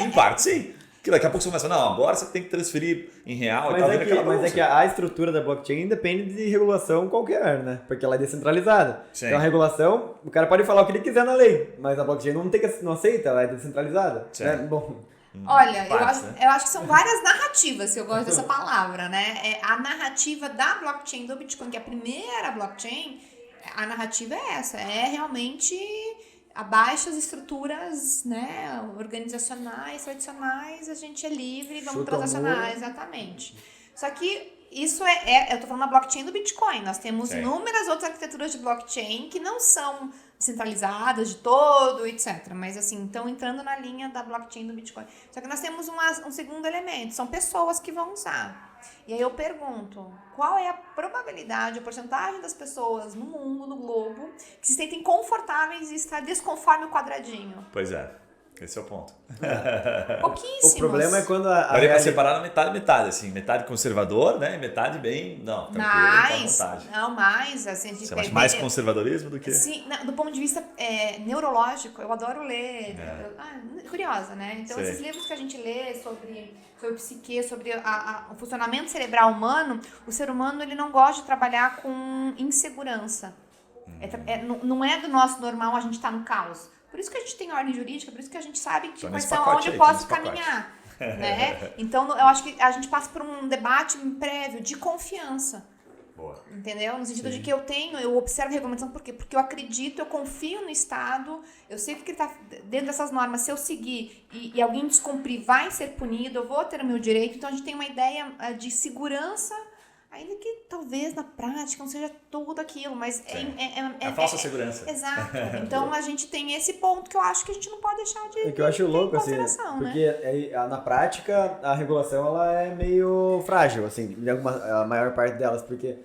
Em parte sim. Que daqui a pouco você começa, não, agora você tem que transferir em real e tal. Mas é que a estrutura da blockchain depende de regulação qualquer, né? Porque ela é descentralizada. Sim. Então a regulação, o cara pode falar o que ele quiser na lei, mas a blockchain não aceita, ela é descentralizada. Né? Bom, olha, eu acho que são várias narrativas, que eu gosto dessa palavra, né? A narrativa da blockchain do Bitcoin, que é a primeira blockchain, a narrativa é essa, é realmente... abaixo as estruturas, né, organizacionais, tradicionais, a gente é livre, vamos transacionar, exatamente. Só que isso eu tô falando da blockchain do Bitcoin, nós temos inúmeras outras arquiteturas de blockchain que não são centralizadas de todo, etc. Mas assim, estão entrando na linha da blockchain do Bitcoin. Só que nós temos um segundo elemento, são pessoas que vão usar. E aí eu pergunto, qual é a probabilidade, a porcentagem das pessoas no mundo, no globo, que se sentem confortáveis e estar desconforme o quadradinho? Pois é. Esse é o ponto. Pouquíssimos. O problema é quando Daria pra separar na metade, assim. Metade conservador, né? E metade bem... Não, tranquilo, tá à vontade. Não, mais. Assim, Você acha mais conservadorismo do que... Sim, do ponto de vista neurológico, eu adoro ler. Curiosa, né? Então, Sei. esses livros que a gente lê sobre psique, sobre o funcionamento cerebral humano, o ser humano ele não gosta de trabalhar com insegurança. Não é do nosso normal a gente estar no caos. Por isso que a gente tem ordem jurídica, por isso que a gente sabe que quais são onde eu posso caminhar. Né? Então, eu acho que a gente passa por um debate prévio de confiança. Boa. Entendeu? No sentido de que eu observo a regulamentação, por quê? Porque eu acredito, eu confio no Estado, eu sei que ele está dentro dessas normas, se eu seguir e alguém descumprir, vai ser punido, eu vou ter o meu direito. Então, a gente tem uma ideia de segurança, ainda que talvez na prática não seja tudo aquilo, mas a falsa segurança. Exato. Então a gente tem esse ponto que eu acho que a gente não pode deixar de É que eu acho louco, assim, porque na prática a regulação ela é meio frágil, assim, a maior parte delas, porque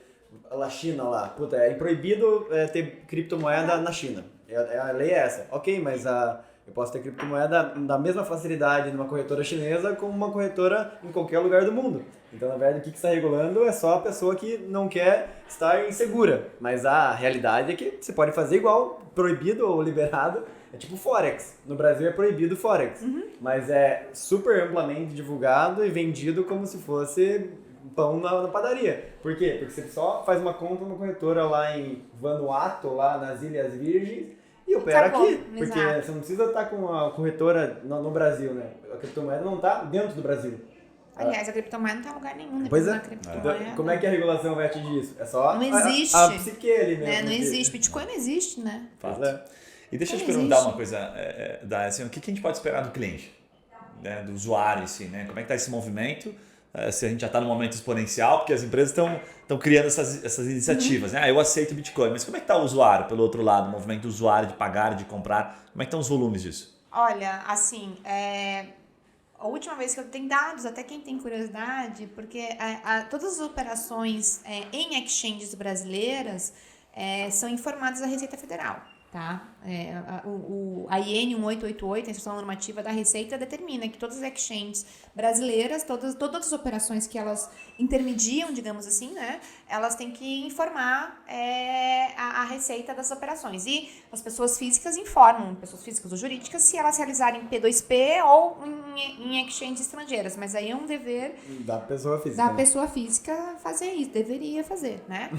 a China lá, puta, é proibido ter criptomoeda na China. A lei é essa. Ok, mas eu posso ter criptomoeda da mesma facilidade numa corretora chinesa como uma corretora em qualquer lugar do mundo. Então, na verdade, o que está regulando é só a pessoa que não quer estar insegura. Mas a realidade é que você pode fazer igual, proibido ou liberado. É tipo Forex. No Brasil é proibido Forex. Mas é super amplamente divulgado e vendido como se fosse pão na padaria. Por quê? Porque você só faz uma conta numa corretora lá em Vanuatu, lá nas Ilhas Virgens, e opera aqui. Porque você não precisa estar com a corretora no Brasil, né? A criptomoeda não está dentro do Brasil. Aliás, a criptomoeda não está em lugar nenhum. Pois é. Como é que a regulação vai atingir isso? É só não existe. A psique ali mesmo. Não existe. Bitcoin não existe, né? Fato. E deixa eu te perguntar uma coisa, assim, o que a gente pode esperar do cliente, né, do usuário, assim, né? Como é que está esse movimento? Se a gente já está no momento exponencial, porque as empresas estão criando essas iniciativas, né? Eu aceito Bitcoin, mas como é que está o usuário, pelo outro lado, o movimento do usuário de pagar, de comprar? Como é que estão os volumes disso? Olha, assim, a última vez que eu tenho dados, até quem tem curiosidade, porque todas as operações em exchanges brasileiras são informadas à Receita Federal. Tá? A IN 1888, a Instrução Normativa da Receita, determina que todas as exchanges brasileiras, todas as operações que elas intermediam, digamos assim, né, elas têm que informar a Receita das operações. E as pessoas físicas informam, pessoas físicas ou jurídicas, se elas realizarem P2P ou em exchanges estrangeiras. Mas aí é um dever da pessoa física. Da pessoa física fazer isso, deveria fazer, né?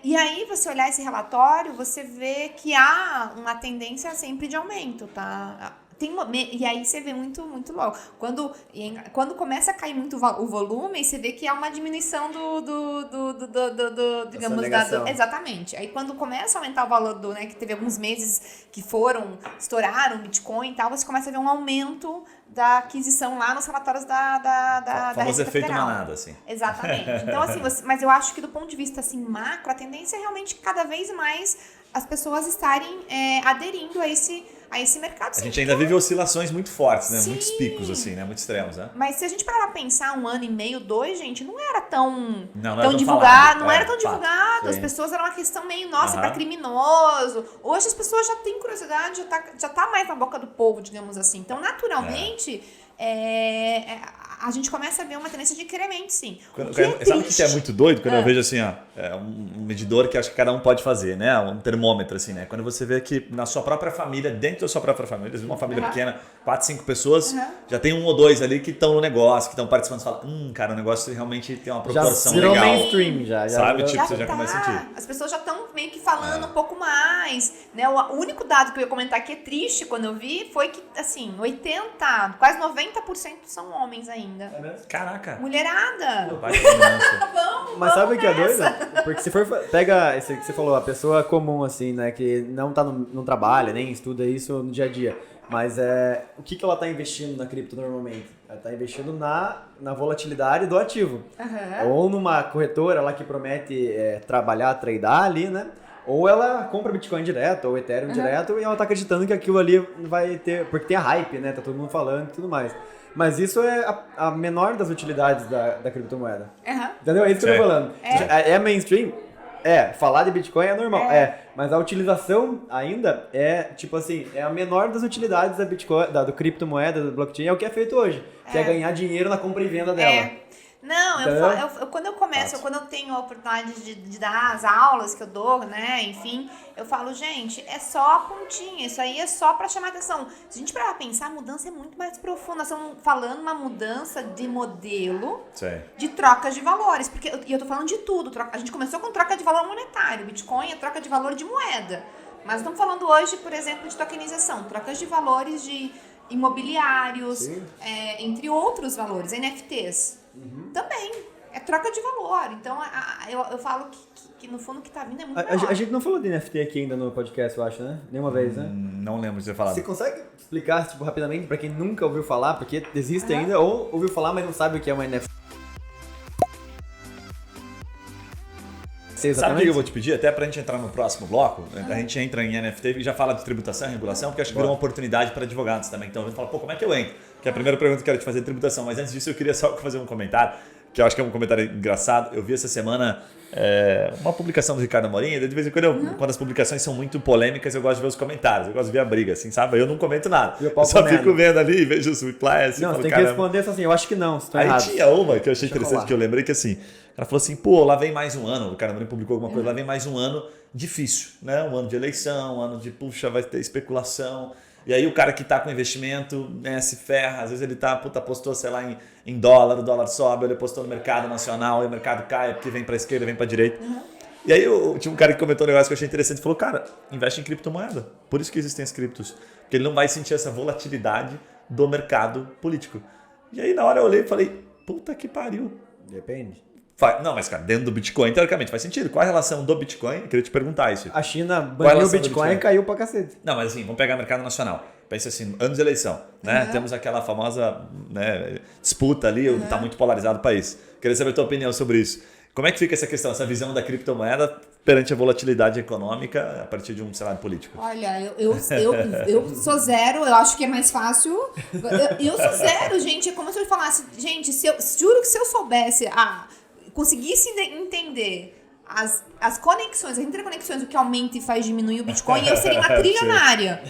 E aí, você olhar esse relatório, você vê que há uma tendência sempre de aumento, tá? E aí você vê muito, muito louco. Quando começa a cair muito o volume, você vê que há uma diminuição digamos, exatamente. Aí quando começa a aumentar o valor né, que teve alguns meses que estouraram Bitcoin e tal, você começa a ver um aumento da aquisição lá nos relatórios da famoso efeito Federal. manada, assim. Exatamente. Então, assim, mas eu acho que do ponto de vista assim, macro, a tendência é realmente cada vez mais as pessoas estarem aderindo a esse mercado. A gente ainda vive oscilações muito fortes, né? Sim. Muitos picos, assim, né? Muito extremos, né? Mas se a gente parar pra pensar 1 ano e meio, 2, gente, não era tão divulgado. Não era tão divulgado. Sim. As pessoas eram uma questão meio, pra criminoso. Hoje as pessoas já têm curiosidade, já tá mais na boca do povo, digamos assim. Então, naturalmente, a gente começa a ver uma tendência de incremento, sim. Sabe o que é muito doido? Quando eu vejo assim, um medidor que acho que cada um pode fazer, né? Um termômetro, assim, né? Quando você vê que na sua própria família, dentro da sua própria família, uma família pequena, 4, 5 pessoas, já tem 1 ou 2 ali que estão no negócio, que estão participando, você fala, cara, o negócio realmente tem uma proporção legal. Já virou mainstream, já. Sabe? Você já começa a sentir. As pessoas já estão meio que falando um pouco mais, né? O único dado que eu ia comentar que é triste quando eu vi foi que, assim, 80%, quase 90% são homens ainda. É mesmo? Caraca! Mulherada! Mas sabe o que é doido? Porque se for pega esse que você falou, a pessoa comum, assim, né? Que não não trabalha, nem estuda isso no dia a dia. Mas o que ela está investindo na cripto normalmente? Ela está investindo na volatilidade do ativo. Ou numa corretora lá que promete tradear ali, né? Ou ela compra Bitcoin direto, ou Ethereum direto, e ela tá acreditando que aquilo ali vai ter... Porque tem a hype, né? Tá todo mundo falando e tudo mais. Mas isso é a menor das utilidades da criptomoeda. Entendeu? É isso que eu tô falando. É mainstream? falar de Bitcoin é normal, mas a utilização ainda é, tipo assim, é a menor das utilidades da Bitcoin, do criptomoeda, do blockchain, é o que é feito hoje, que é ganhar dinheiro na compra e venda dela. Não, quando eu tenho a oportunidade de dar as aulas que eu dou, né, enfim, eu falo, gente, é só a pontinha, isso aí é só pra chamar atenção. Se a gente parar pra pensar, a mudança é muito mais profunda. Nós estamos falando uma mudança de modelo de trocas de valores, porque eu tô falando de tudo. A gente começou com troca de valor monetário, Bitcoin é troca de valor de moeda. Mas estamos falando hoje, por exemplo, de tokenização, trocas de valores de imobiliários, entre outros valores, NFTs. Também, é troca de valor. Então, eu falo que no fundo o que tá vindo é muito maior. A gente não falou de NFT aqui ainda no podcast, eu acho, né? Nenhuma vez, né? Não lembro de ter falado. Você consegue explicar, tipo, rapidamente, pra quem nunca ouviu falar, porque existe ainda, ou ouviu falar, mas não sabe o que é uma NFT? Sabe o que eu vou te pedir? Até pra gente entrar no próximo bloco, a gente entra em NFT e já fala de tributação e regulação, porque acho que virou uma oportunidade para advogados também. Então a gente fala, como é que eu entro? Que é a primeira pergunta que eu quero te fazer de tributação. Mas antes disso eu queria só fazer um comentário, que eu acho que é um comentário engraçado. Eu vi essa semana uma publicação do Ricardo Amorim, de vez em quando, quando as publicações são muito polêmicas, eu gosto de ver os comentários, eu gosto de ver a briga, assim, sabe? Eu não comento nada. Eu só fico vendo ali, vejo os replies. Assim, não, você tem que responder assim, eu acho que não, se tá errado. Aí tinha uma que eu achei interessante, que eu lembrei que assim, ela falou assim, pô, lá vem mais um ano, o Ricardo Amorim publicou alguma coisa, lá vem mais um ano difícil, né? Um ano de eleição, um ano de, puxa, vai ter especulação. E aí o cara que tá com investimento, né, se ferra, às vezes ele apostou, sei lá, em dólar, o dólar sobe, ele apostou no mercado nacional e o mercado cai, porque vem pra esquerda, vem pra direita. E aí tinha um cara que comentou um negócio que eu achei interessante, falou, cara, investe em criptomoeda, por isso que existem as criptos, porque ele não vai sentir essa volatilidade do mercado político. E aí na hora eu olhei e falei, puta que pariu. Depende. Não, mas cara, dentro do Bitcoin, teoricamente, faz sentido. Qual a relação do Bitcoin? Eu queria te perguntar isso. A China baniu o Bitcoin e caiu pra cacete. Não, mas assim, vamos pegar o mercado nacional. Pensa assim, anos de eleição, né? Temos aquela famosa, né, disputa ali, tá muito polarizado o país. Queria saber a tua opinião sobre isso. Como é que fica essa questão, essa visão da criptomoeda perante a volatilidade econômica a partir de um cenário político? Olha, eu sou zero, eu acho que é mais fácil. Eu sou zero, gente. É como se eu falasse, gente, juro que se eu soubesse, conseguisse entender as conexões, as interconexões, o que aumenta e faz diminuir o Bitcoin, eu seria uma trilionária.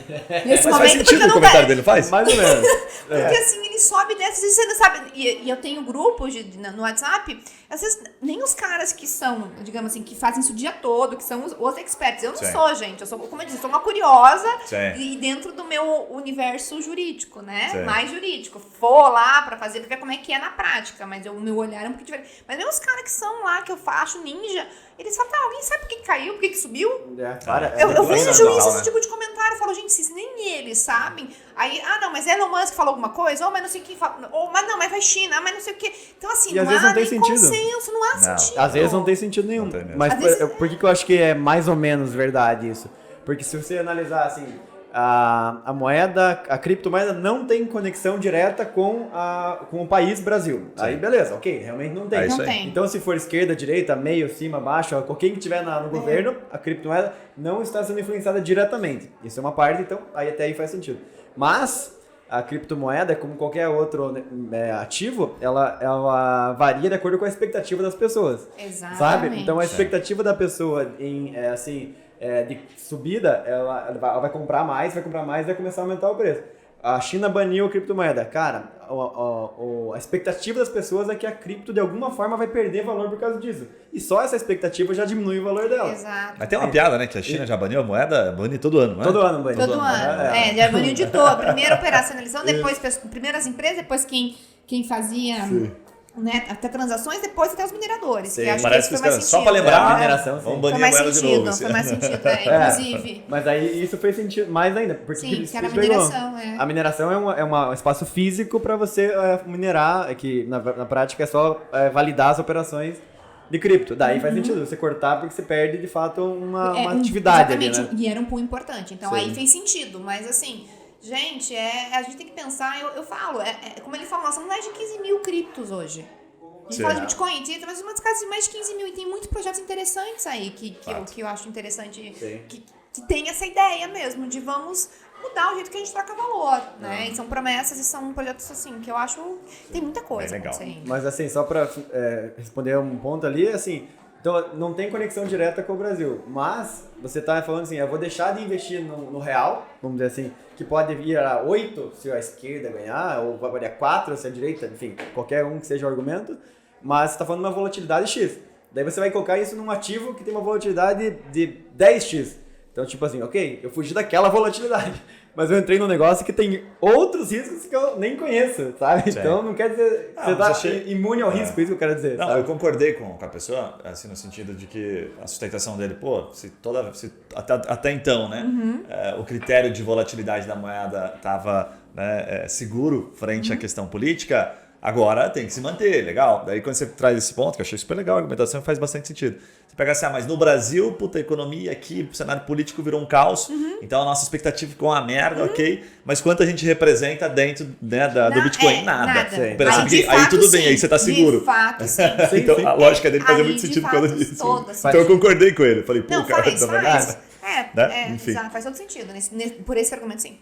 Nesse mas momento, faz sentido o comentário dele, faz? Mais ou menos. Porque assim, ele sobe dessas e você não sabe. E eu tenho grupos no WhatsApp, às vezes nem os caras que são, digamos assim, que fazem isso o dia todo, que são os experts. Eu não sou, gente. Eu sou, como eu disse, sou uma curiosa e dentro do meu universo jurídico, né? Mais jurídico. For lá pra fazer, pra ver como é que é na prática, mas o meu olhar é um pouquinho diferente. Mas mesmo os caras que são lá, que eu acho ninja, eles falam, alguém sabe por que caiu, por que subiu? Eu vejo esse tipo de comentário, eu falo, gente, se nem eles sabem. Aí, não, mas Elon Musk falou alguma coisa, ou mas não sei o que, mas não, mas vai China, mas não sei o que. Então assim, e às vezes não tem sentido. Consenso, não há sentido. Às vezes não tem sentido nenhum. Mas por que eu acho que é mais ou menos verdade isso? Porque se você analisar assim, a moeda, a criptomoeda não tem conexão direta com o país Brasil. Aí beleza, ok, realmente não tem. Não tem. Então se for esquerda, direita, meio, cima, baixo, quem que estiver no governo, a criptomoeda não está sendo influenciada diretamente. Isso é uma parte, então até aí faz sentido. Mas a criptomoeda, como qualquer outro ativo, ela varia de acordo com a expectativa das pessoas. Exatamente. Sabe? Então a expectativa da pessoa de subida, ela vai comprar mais e vai começar a aumentar o preço. A China baniu a criptomoeda. Cara, a expectativa das pessoas é que a cripto de alguma forma vai perder valor por causa disso. E só essa expectativa já diminui o valor dela. Exato. Mas tem uma piada, né? Que a China já baniu a moeda, bane todo ano, né? Todo ano bane. Todo ano. Já baniu de todo. Primeiro operacionalização, depois primeiro as empresas, depois quem fazia... Né, até transações, depois até os mineradores. Sim, que acho parece que isso que foi mais só para lembrar a mineração, vamos banir a moeda de novo. Foi mais sentido, inclusive. Mas aí isso fez sentido mais ainda. Porque que era a mineração. A mineração é um espaço físico para você minerar, que na prática é só validar as operações de cripto. Daí faz sentido você cortar porque você perde de fato uma atividade. Exatamente, ali, né? E era um pool importante. Então aí fez sentido, mas assim... Gente, a gente tem que pensar, eu falo, como ele falou, nós somos mais de 15 mil criptos hoje. A gente fala de Bitcoin, mas umas casas de mais de 15 mil, e tem muitos projetos interessantes aí, que eu acho interessante, que tem essa ideia mesmo, de vamos mudar o jeito que a gente troca valor, né? E são promessas e são projetos assim, que eu acho, tem muita coisa legal. acontecendo. Mas assim, só para responder um ponto ali, assim... Então, não tem conexão direta com o Brasil. Mas, você está falando assim, eu vou deixar de investir no real, vamos dizer assim, que pode ir a 8 se a esquerda ganhar, ou vai a 4 se a direita, enfim, qualquer um que seja o argumento, mas você está falando de uma volatilidade X. Daí você vai colocar isso num ativo que tem uma volatilidade de 10x. Então, tipo assim, ok, eu fugi daquela volatilidade, mas eu entrei num negócio que tem outros riscos que eu nem conheço, sabe? Sim. Então, não quer dizer que você está imune ao risco, isso que eu quero dizer. Não, sabe? eu concordei com a pessoa, assim, no sentido de que a sustentação dele, até então, né, o critério de volatilidade da moeda estava, né, seguro frente à questão política. Agora tem que se manter, legal. Daí quando você traz esse ponto, que eu achei super legal, a argumentação faz bastante sentido. Você pega assim, mas no Brasil, puta, a economia aqui, o cenário político virou um caos, então a nossa expectativa ficou uma merda, ok, mas quanto a gente representa dentro, né, do Bitcoin? Nada. Aí tudo bem, aí você tá seguro. De fato, sim. Então a lógica dele fazia muito sentido quando disso. Então eu concordei com ele. Falei, pô, cara, tá verdade. Enfim. Faz todo sentido. Por esse argumento, sim.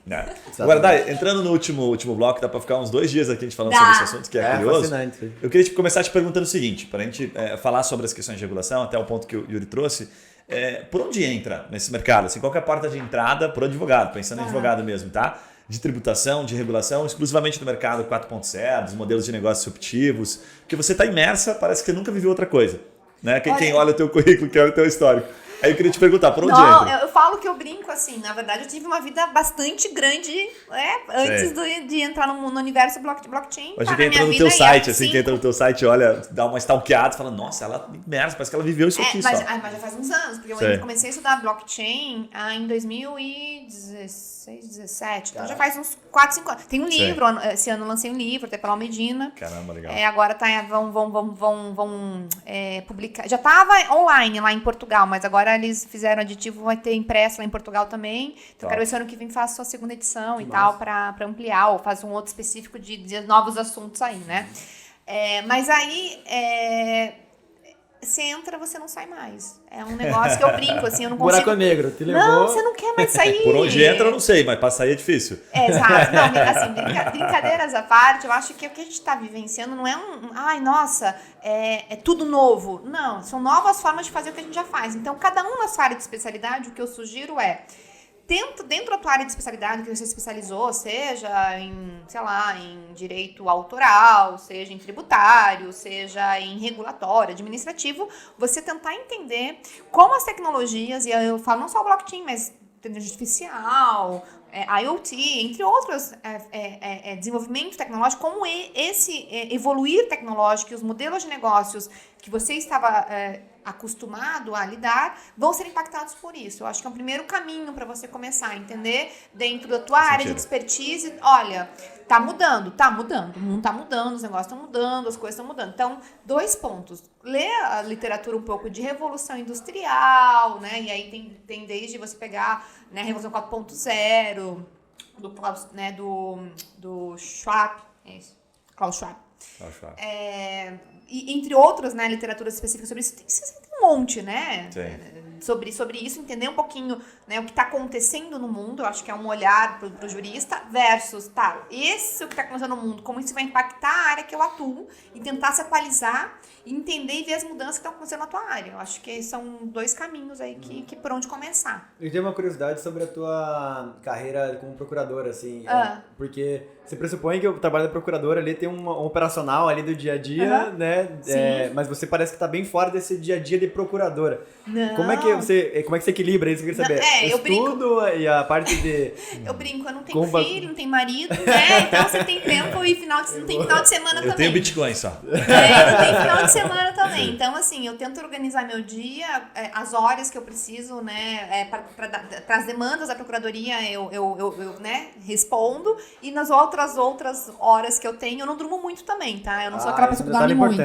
Agora, Dai, entrando no último bloco, dá pra ficar uns 2 dias aqui a gente falando sobre esse assunto, que é curioso. Fascinante. Eu queria começar te perguntando o seguinte, pra gente falar sobre as questões de regulação, até o ponto que o Yuri trouxe. Por onde entra nesse mercado? Assim, qual que é a porta de entrada pro advogado? Pensando em advogado mesmo, tá? De tributação, de regulação, exclusivamente do mercado 4.0, dos modelos de negócios disruptivos, porque você está imersa, parece que você nunca viveu outra coisa. Né? Quem olha o teu currículo, quem olha o teu histórico. Aí eu queria te perguntar, por onde entra? Eu falo que eu brinco assim, na verdade eu tive uma vida bastante grande antes de entrar no universo blockchain. Mas quem entra no teu site, assim, quem entra no teu site, olha, dá uma stalkeada e fala, nossa, ela imersa, parece que ela viveu isso aqui mas só. Mas já faz uns anos, porque eu comecei a estudar blockchain em 2016, 17, então já faz uns 4, 5 anos. Tem um livro, esse ano eu lancei um livro, até pela Medina. Caramba, legal. Agora vão publicar, já estava online lá em Portugal, mas agora eles fizeram aditivo, vai ter impresso lá em Portugal também. Então, quero ver se ano que vem faço a segunda edição e tal, para ampliar, ou faço um outro específico de novos assuntos aí, né? Mas aí, você entra, você não sai mais. É um negócio que eu brinco, assim, eu não consigo... Buraco negro, te levou... Não, você não quer mais sair. Por onde entra, eu não sei, mas para sair é difícil. Exato. Não, assim, brincadeiras à parte, eu acho que o que a gente está vivenciando não é ai, nossa, é tudo novo. Não, são novas formas de fazer o que a gente já faz. Então, cada um na sua área de especialidade, o que eu sugiro dentro da tua área de especialidade que você especializou, seja em, sei lá, em direito autoral, seja em tributário, seja em regulatório, administrativo, você tentar entender como as tecnologias, e eu falo não só o blockchain, mas inteligência artificial, IoT, entre outros desenvolvimento tecnológico, como esse evoluir tecnológico e os modelos de negócios que você estava acostumado a lidar, vão ser impactados por isso. Eu acho que é o primeiro caminho para você começar a entender dentro da tua área de expertise, olha, tá mudando, o mundo tá mudando, os negócios estão mudando, as coisas estão mudando. Então, 2 pontos. Lê a literatura um pouco de Revolução Industrial, né? E aí tem desde você pegar, né, Revolução 4.0, do Schwab, Klaus Schwab. E, entre outras, né, literaturas específicas sobre isso, tem um monte, né? Sobre isso, entender um pouquinho, né, o que está acontecendo no mundo. Eu acho que é um olhar para o jurista versus, esse o que está acontecendo no mundo, como isso vai impactar a área que eu atuo, e tentar se atualizar, e entender e ver as mudanças que estão acontecendo na tua área. Eu acho que são 2 caminhos aí que por onde começar. Eu tenho uma curiosidade sobre a tua carreira como procuradora, assim, porque você pressupõe que o trabalho da procuradora ali tem um operacional ali do dia a dia, né? Mas você parece que está bem fora desse dia a dia de procuradora. Não. Como é que você equilibra isso? Eu queria saber. Eu Estudo e a parte de... Eu brinco, eu não tenho filho, não tenho marido, né? Então você tem tempo e não tem final de semana também. Eu tenho Bitcoin só. Não tem final de semana também. Então, assim, eu tento organizar meu dia, as horas que eu preciso, né? Para as demandas da procuradoria, eu né, respondo. E nas outras horas que eu tenho, eu não durmo muito também, tá? Eu não sou aquela pessoa que dorme muito.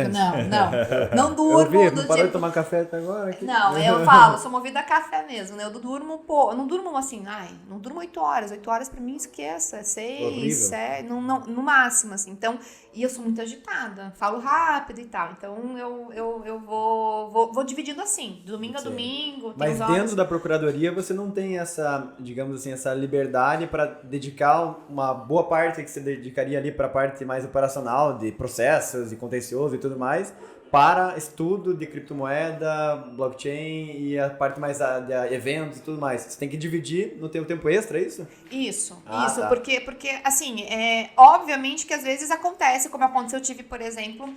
Não durmo. Não parou de tomar café até agora? Não, eu falo, sou movida a café mesmo, né? Eu durmo, eu não durmo assim, não durmo 8 horas. 8 horas pra mim, esqueça, 6, 7, no máximo, assim. Então, e eu sou muito agitada, falo rápido e tal. Então, eu vou dividindo assim, domingo a domingo. Mas dentro da procuradoria, você não tem essa, digamos assim, essa liberdade para dedicar uma boa parte que você dedicaria ali para a parte mais operacional, de processos e contencioso e tudo mais, para estudo de criptomoeda, blockchain e a parte mais de eventos e tudo mais. Você tem que dividir no teu tempo extra, é isso? Isso, Tá. porque assim, obviamente que às vezes acontece, como aconteceu, eu tive, por exemplo,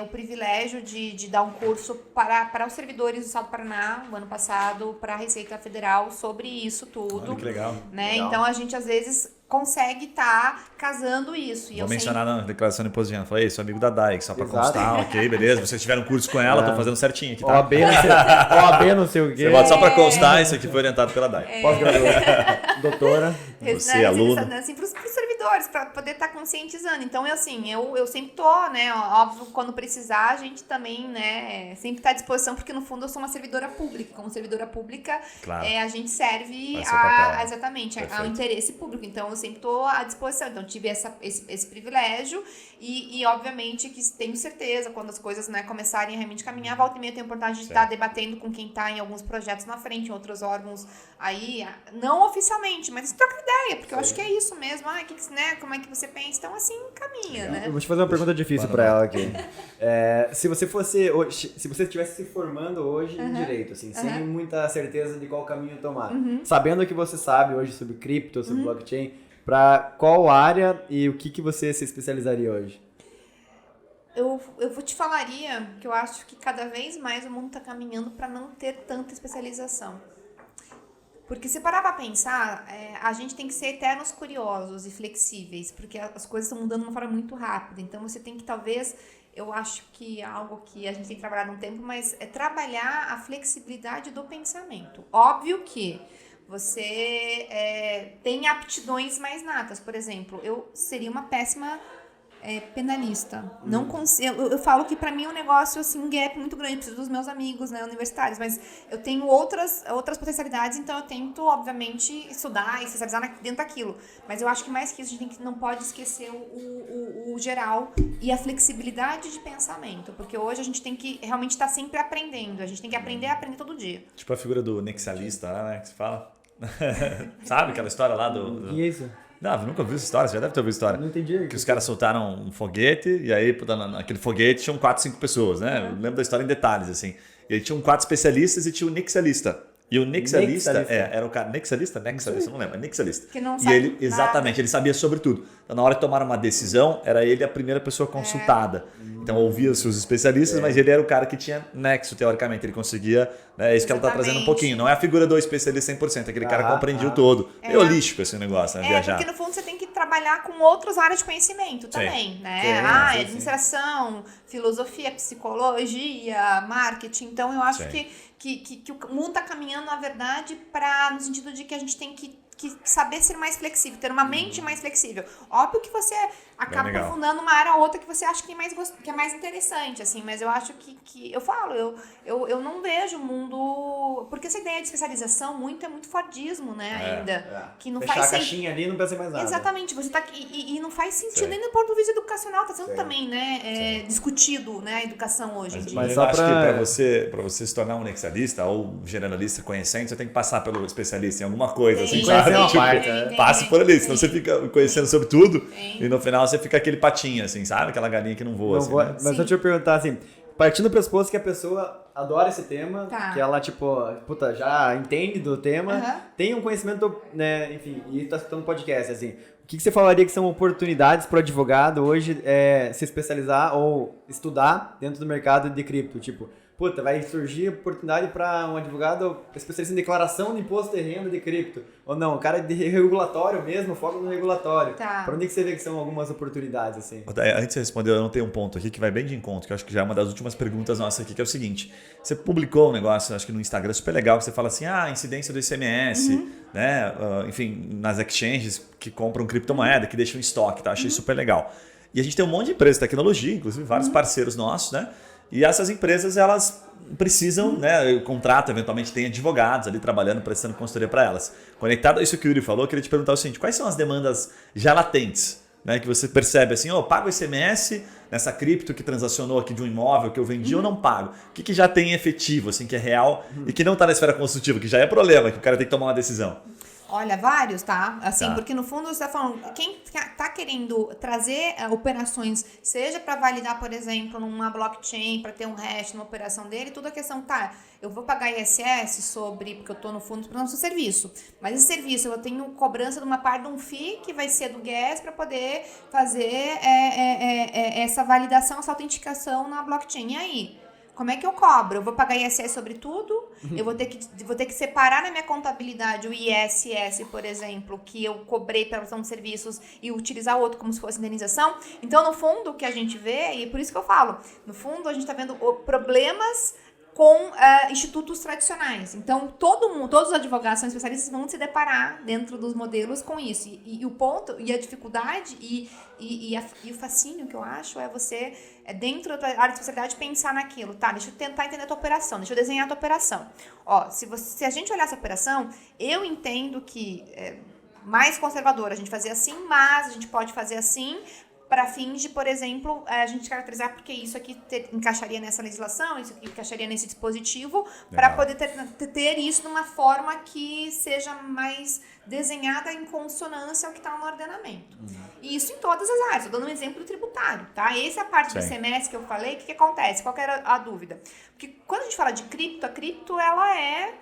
o privilégio de dar um curso para os servidores do Estado do Paraná, no ano passado, para a Receita Federal, sobre isso tudo. Olha que legal. Né? Legal. Então a gente às vezes consegue estar casando isso. E Vou eu mencionar na declaração de imposto de renda. Falei, sou amigo da Dai, só pra Exato. constar, ok, beleza. Vocês tiveram um curso com ela, tô fazendo certinho aqui, tá? OAB não sei o quê. Você bota só pra constar, isso aqui foi orientado pela Dai. Pós-graduação. Doutora. Você, aluno. Assim, para os servidores, para poder estar conscientizando. Então, eu sempre tô, né? Óbvio, quando precisar, a gente também, né? Sempre tá à disposição, porque no fundo eu sou uma servidora pública. Como servidora pública, Claro. a gente serve Faz seu papel. exatamente ao Perfeito. interesse público. Então, eu sempre tô à disposição. Então, tive esse privilégio e, obviamente, que tenho certeza, quando as coisas, né, começarem a realmente caminhar, volta e meia, eu tenho a oportunidade de estar debatendo com quem está em alguns projetos na frente, em outros órgãos aí, não oficialmente, mas troca ideia, porque eu acho que é isso mesmo. Né, como é que você pensa? Então, assim, caminha, né? Eu vou te fazer uma pergunta difícil pra ela aqui. Se você estivesse se formando hoje em direito, assim, sem muita certeza de qual caminho tomar, sabendo o que você sabe hoje sobre cripto, sobre blockchain, pra qual área e o que você se especializaria hoje? Eu te falaria que eu acho que cada vez mais o mundo está caminhando para não ter tanta especialização. Porque se parar para pensar, a gente tem que ser eternos curiosos e flexíveis, porque as coisas estão mudando de uma forma muito rápida. Então você tem que talvez, eu acho que é algo que a gente tem trabalhado um tempo, mas é trabalhar a flexibilidade do pensamento. Óbvio que você tem aptidões mais natas. Por exemplo, eu seria uma péssima penalista. Não consigo, eu falo que para mim é um negócio, assim, um gap muito grande. Eu preciso dos meus amigos, né, universitários, mas eu tenho outras potencialidades, então eu tento, obviamente, estudar e especializar dentro daquilo. Mas eu acho que mais que isso, a gente não pode esquecer o geral e a flexibilidade de pensamento, porque hoje a gente tem que realmente estar sempre aprendendo. A gente tem que aprender todo dia. Tipo a figura do nexialista, né, que se fala. Sabe aquela história lá do... O que é isso? Não, nunca ouviu essa história, você já deve ter ouvido a história. Não entendi. Que os caras soltaram um foguete e aí naquele foguete tinham 4, 5 pessoas, né? Eu lembro da história em detalhes, assim. E aí tinham 4 especialistas e tinha o nexialista. E o nexialista era o cara... Nexialista? Nexialista, não lembro. Nexialista. Que não E sabe ele, nada. exatamente, ele sabia sobre tudo. Então, na hora de tomar uma decisão, era ele a primeira pessoa consultada. Então, ouvia-se os especialistas, mas ele era o cara que tinha nexo, teoricamente. Ele conseguia... Né, é isso que ela está trazendo um pouquinho. Não é a figura do especialista 100%, aquele cara que compreendia o todo. Meio holístico esse negócio, né? Viajar. Porque no fundo você tem que trabalhar com outras áreas de conhecimento também, né? Sim. Administração, filosofia, psicologia, marketing. Então eu acho que o mundo está caminhando, na verdade, no sentido de que a gente tem que saber ser mais flexível, ter uma mente mais flexível. Óbvio que você acaba aprofundando uma área ou outra que você acha que é mais interessante, assim, mas eu acho que eu falo, eu não vejo o mundo... Porque essa ideia de especialização é muito Fordismo, né, ainda. Que não fechar faz a caixinha ali e não pensa mais nada. Exatamente, você tá e não faz sentido nem do ponto de vista educacional, está sendo também, né, discutido, né, a educação hoje em dia. Mas eu acho que para você se tornar um nexialista ou generalista conhecendo, você tem que passar pelo especialista em alguma coisa, assim, sabe? Passe por ali, senão você fica conhecendo sobre tudo e no final você fica aquele patinho, assim, sabe? Aquela galinha que não voa. Assim, né? Mas deixa eu perguntar, assim, partindo do pressuposto que a pessoa adora esse tema, que ela, já entende do tema, tem um conhecimento, né, enfim, e tá escutando podcast, assim, o que você falaria que são oportunidades para o advogado hoje se especializar ou estudar dentro do mercado de cripto? Tipo, vai surgir oportunidade para um advogado especialista em declaração de imposto de renda de cripto. Ou não, o cara de regulatório mesmo, foca no regulatório. Para onde que você vê que são algumas oportunidades, assim? Antes de você responder, eu anotei um ponto aqui que vai bem de encontro, que eu acho que já é uma das últimas perguntas nossas aqui, que é o seguinte. Você publicou um negócio, acho que no Instagram, super legal, que você fala assim, incidência do ICMS, né? Enfim, nas exchanges que compram criptomoeda, que deixam em estoque, tá? Achei super legal. E a gente tem um monte de empresas de tecnologia, inclusive vários parceiros nossos, né? E essas empresas, elas precisam, né, o contrato eventualmente tem advogados ali trabalhando, prestando consultoria para elas. Conectado a isso que o Yuri falou, eu queria te perguntar o seguinte, quais são as demandas já latentes, né, que você percebe assim, pago ICMS nessa cripto que transacionou aqui de um imóvel que eu vendi ou não pago? O que já tem efetivo, assim, que é real e que não está na esfera consultiva, que já é problema, que o cara tem que tomar uma decisão? Olha, vários, tá? Assim, Tá. porque no fundo você tá falando, quem tá querendo trazer operações, seja para validar, por exemplo, numa blockchain, para ter um hash numa operação dele, tudo a questão, tá, eu vou pagar ISS sobre, porque eu tô no fundo para nosso serviço, mas esse serviço eu tenho cobrança de uma parte de um FII que vai ser do gas para poder fazer essa validação, essa autenticação na blockchain. E aí? Como é que eu cobro? Eu vou pagar ISS sobre tudo? Eu vou ter que separar na minha contabilidade o ISS, por exemplo, que eu cobrei pela prestação de serviços e utilizar outro como se fosse indenização? Então, no fundo, o que a gente vê, e é por isso que eu falo, no fundo, a gente está vendo problemas com institutos tradicionais. Então, todos os advogados são especialistas vão se deparar dentro dos modelos com isso. E o ponto, e a dificuldade e o fascínio que eu acho é você, dentro da tua área de especialidade, pensar naquilo. Tá, deixa eu tentar entender a tua operação, deixa eu desenhar a tua operação. Ó, se a gente olhar essa operação, eu entendo que mais conservador a gente fazer assim, mas a gente pode fazer assim, para fins de, por exemplo, a gente caracterizar porque isso aqui encaixaria nessa legislação, isso aqui encaixaria nesse dispositivo, para poder ter isso de uma forma que seja mais desenhada em consonância ao que está no ordenamento. E isso em todas as áreas. Estou dando um exemplo tributário, tá? Essa é a parte do ICMS que eu falei. O que acontece? Qual que era a dúvida? Porque quando a gente fala de cripto, a cripto, ela é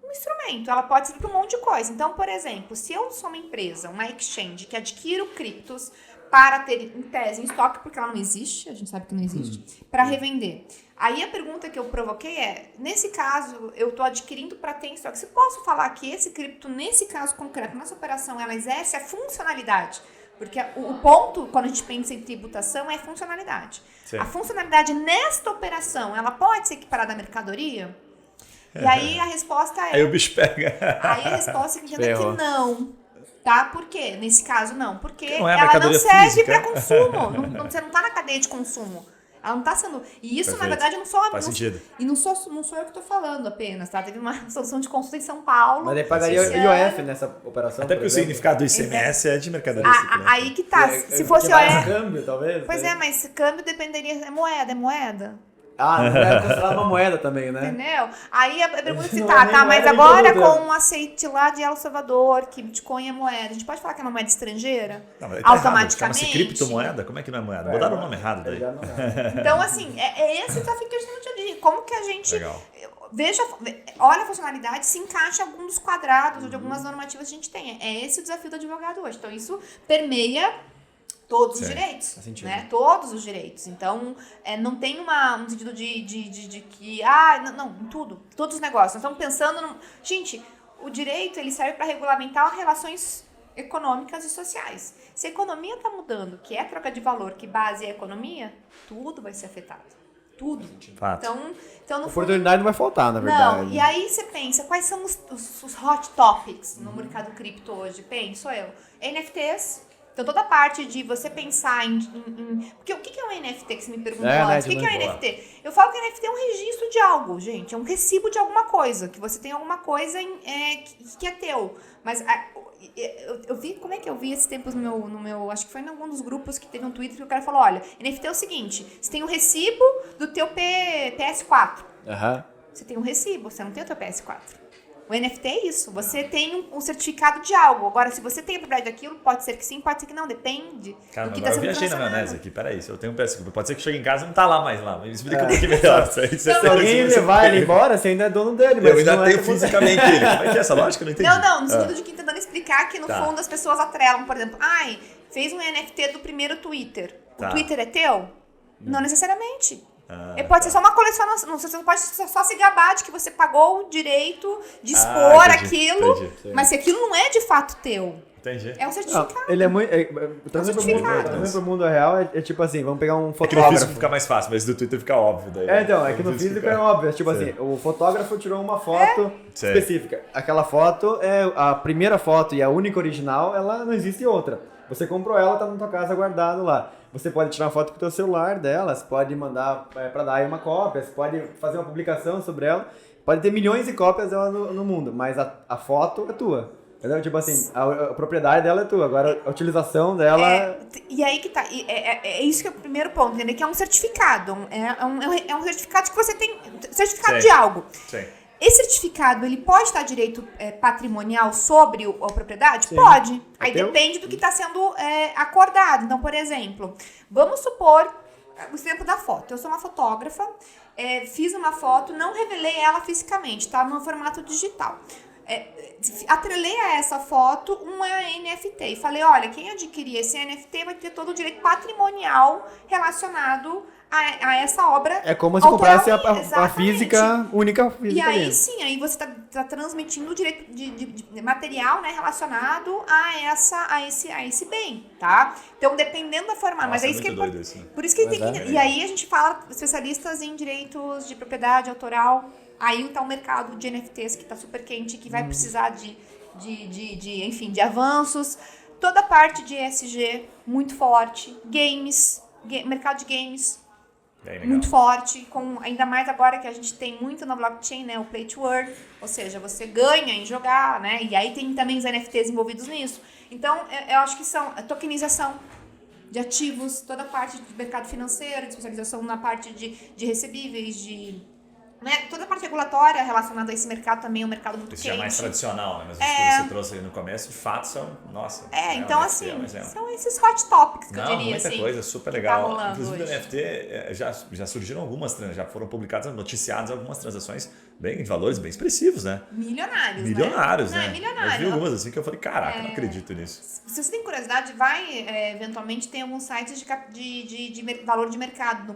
um instrumento, ela pode ser para um monte de coisa. Então, por exemplo, se eu sou uma empresa, uma exchange, que adquiro criptos para ter, em tese, em estoque, porque ela não existe, a gente sabe que não existe, para revender. Aí a pergunta que eu provoquei é, nesse caso, eu estou adquirindo para ter em estoque. Se posso falar que esse cripto, nesse caso concreto, nessa operação, ela exerce a funcionalidade? Porque o ponto, quando a gente pensa em tributação, é funcionalidade. Sim. A funcionalidade nesta operação, ela pode ser equiparada à mercadoria? E aí a resposta é... Aí o bicho pega. Aí a resposta é que não. Tá? Por quê? Nesse caso, não. Porque não é ela não serve para física. consumo. Você não tá na cadeia de consumo. Ela não tá sendo... E isso, na verdade, não sou... Faz sentido. E não sou eu que tô falando apenas, tá? Teve uma solução de consulta em São Paulo. Mas aí pagaria IOF nessa operação. Até porque o significado do ICMS é de mercadoria. Aí que tá. Se fosse IOF... câmbio, talvez? Pois é, mas câmbio dependeria... É moeda. Ah, não é considerado uma moeda também, né? Entendeu? Aí a pergunta se mas agora com um aceite lá de El Salvador, que Bitcoin é moeda, a gente pode falar que é uma moeda estrangeira? Não, tá automaticamente? Chama-se criptomoeda? Como é que não é moeda? Botaram o nome errado daí. Então, assim, é esse desafio que a gente não tinha de como que a gente olha a funcionalidade, se encaixa em algum dos quadrados ou de algumas normativas que a gente tem. É esse o desafio do advogado hoje. Então, isso permeia todos os direitos, né? Todos os direitos. Então, não tem um sentido de que... não, tudo. Todos os negócios. Nós estamos pensando... Gente, o direito, ele serve para regulamentar relações econômicas e sociais. Se a economia está mudando, que é a troca de valor, que base a economia, tudo vai ser afetado. Tudo. Então no oportunidade não vai faltar, na verdade. Não, e aí você pensa, quais são os hot topics no mercado cripto hoje? Penso eu. NFTs... Então, toda a parte de você pensar em... Porque o que é um NFT que você me perguntou antes? O que é um NFT? Eu falo que NFT é um registro de algo, gente. É um recibo de alguma coisa. Que você tem alguma coisa que é teu. Mas eu vi... Como é que eu vi esses tempos no meu... Acho que foi em algum dos grupos que teve um Twitter que o cara falou, olha, NFT é o seguinte. Você tem um recibo do teu PS4. Você tem um recibo, você não tem o teu PS4. O NFT é isso. Você tem um certificado de algo. Agora, se você tem a propriedade daquilo, pode ser que sim, pode ser que não. Depende do que tá sendo transacionado. Eu viajei na maionese aqui. Peraí, se eu tenho um PS5, pode ser que chegue em casa e não tá lá mais lá. Me explica um pouquinho melhor. Se alguém levar ele embora, você ainda é dono dele. Mas eu ainda tenho fisicamente ele. Como é que é essa lógica? Eu não entendi. Não, no sentido de que tentando explicar que, no fundo, as pessoas atrelam. Por exemplo, fez um NFT do primeiro Twitter. O Twitter é teu? Não necessariamente. Pode ser só uma coleção, você não pode só se gabar de que você pagou o direito de expor aquilo, mas se aquilo não é de fato teu. Entendi. É um certificado. Ele é muito. Trazendo pro mundo real, é tipo assim, vamos pegar um fotógrafo. É que no físico fica mais fácil, mas do Twitter fica óbvio daí. Então, é que no físico é óbvio. Tipo assim, o fotógrafo tirou uma foto específica. Aquela foto é a primeira foto e a única original, ela não existe outra. Você comprou ela, tá na tua casa guardado lá. Você pode tirar uma foto com o teu celular dela, você pode mandar para dar aí uma cópia, você pode fazer uma publicação sobre ela, pode ter milhões de cópias dela no mundo, mas a foto é tua. Entendeu? Tipo assim, a propriedade dela é tua, agora a utilização dela... E aí que tá, é isso que é o primeiro ponto, entendeu? Que é um certificado, é um certificado que você tem, certificado de algo. Sim. Esse certificado, ele pode dar direito patrimonial sobre a propriedade? Sim. Pode. Aí Até depende do que está sendo acordado. Então, por exemplo, vamos supor o exemplo da foto. Eu sou uma fotógrafa, fiz uma foto, não revelei ela fisicamente, tá no formato digital. Atrelei a essa foto uma NFT e falei, olha, quem adquirir esse NFT vai ter todo o direito patrimonial relacionado a essa obra. É como se comprasse a física, única física. E aí mesmo. sim, aí você tá transmitindo o direito de material, né, relacionado a esse bem, tá? Então, dependendo da forma, mas é isso que é doido isso, né? por isso que tem que, e aí a gente fala especialistas em direitos de propriedade autoral. Aí tá o mercado de NFTs que tá super quente, que vai precisar enfim, de avanços. Toda a parte de ESG muito forte. Games, mercado de games muito forte. Ainda mais agora que a gente tem muito na blockchain, né? O Play to Earn. Ou seja, você ganha em jogar, né? E aí tem também os NFTs envolvidos nisso. Então, eu acho que são a tokenização de ativos, toda a parte do mercado financeiro, de especialização na parte de recebíveis, né? Toda a parte regulatória relacionada a esse mercado também é um mercado muito quente. Isso já é mais tradicional, né? Mas os que você trouxe aí no começo, de fato, são, nossa... Então assim, são esses hot topics que eu diria, muita assim. Coisa, super legal. Tá Inclusive, hoje. no NFT, já surgiram algumas, já foram publicadas, noticiadas algumas transações de valores bem expressivos, né? Milionários, né? Não, é milionário. Eu vi algumas assim que eu falei, caraca, não acredito nisso. Se você tem curiosidade, vai, eventualmente, tem alguns sites de valor de mercado, no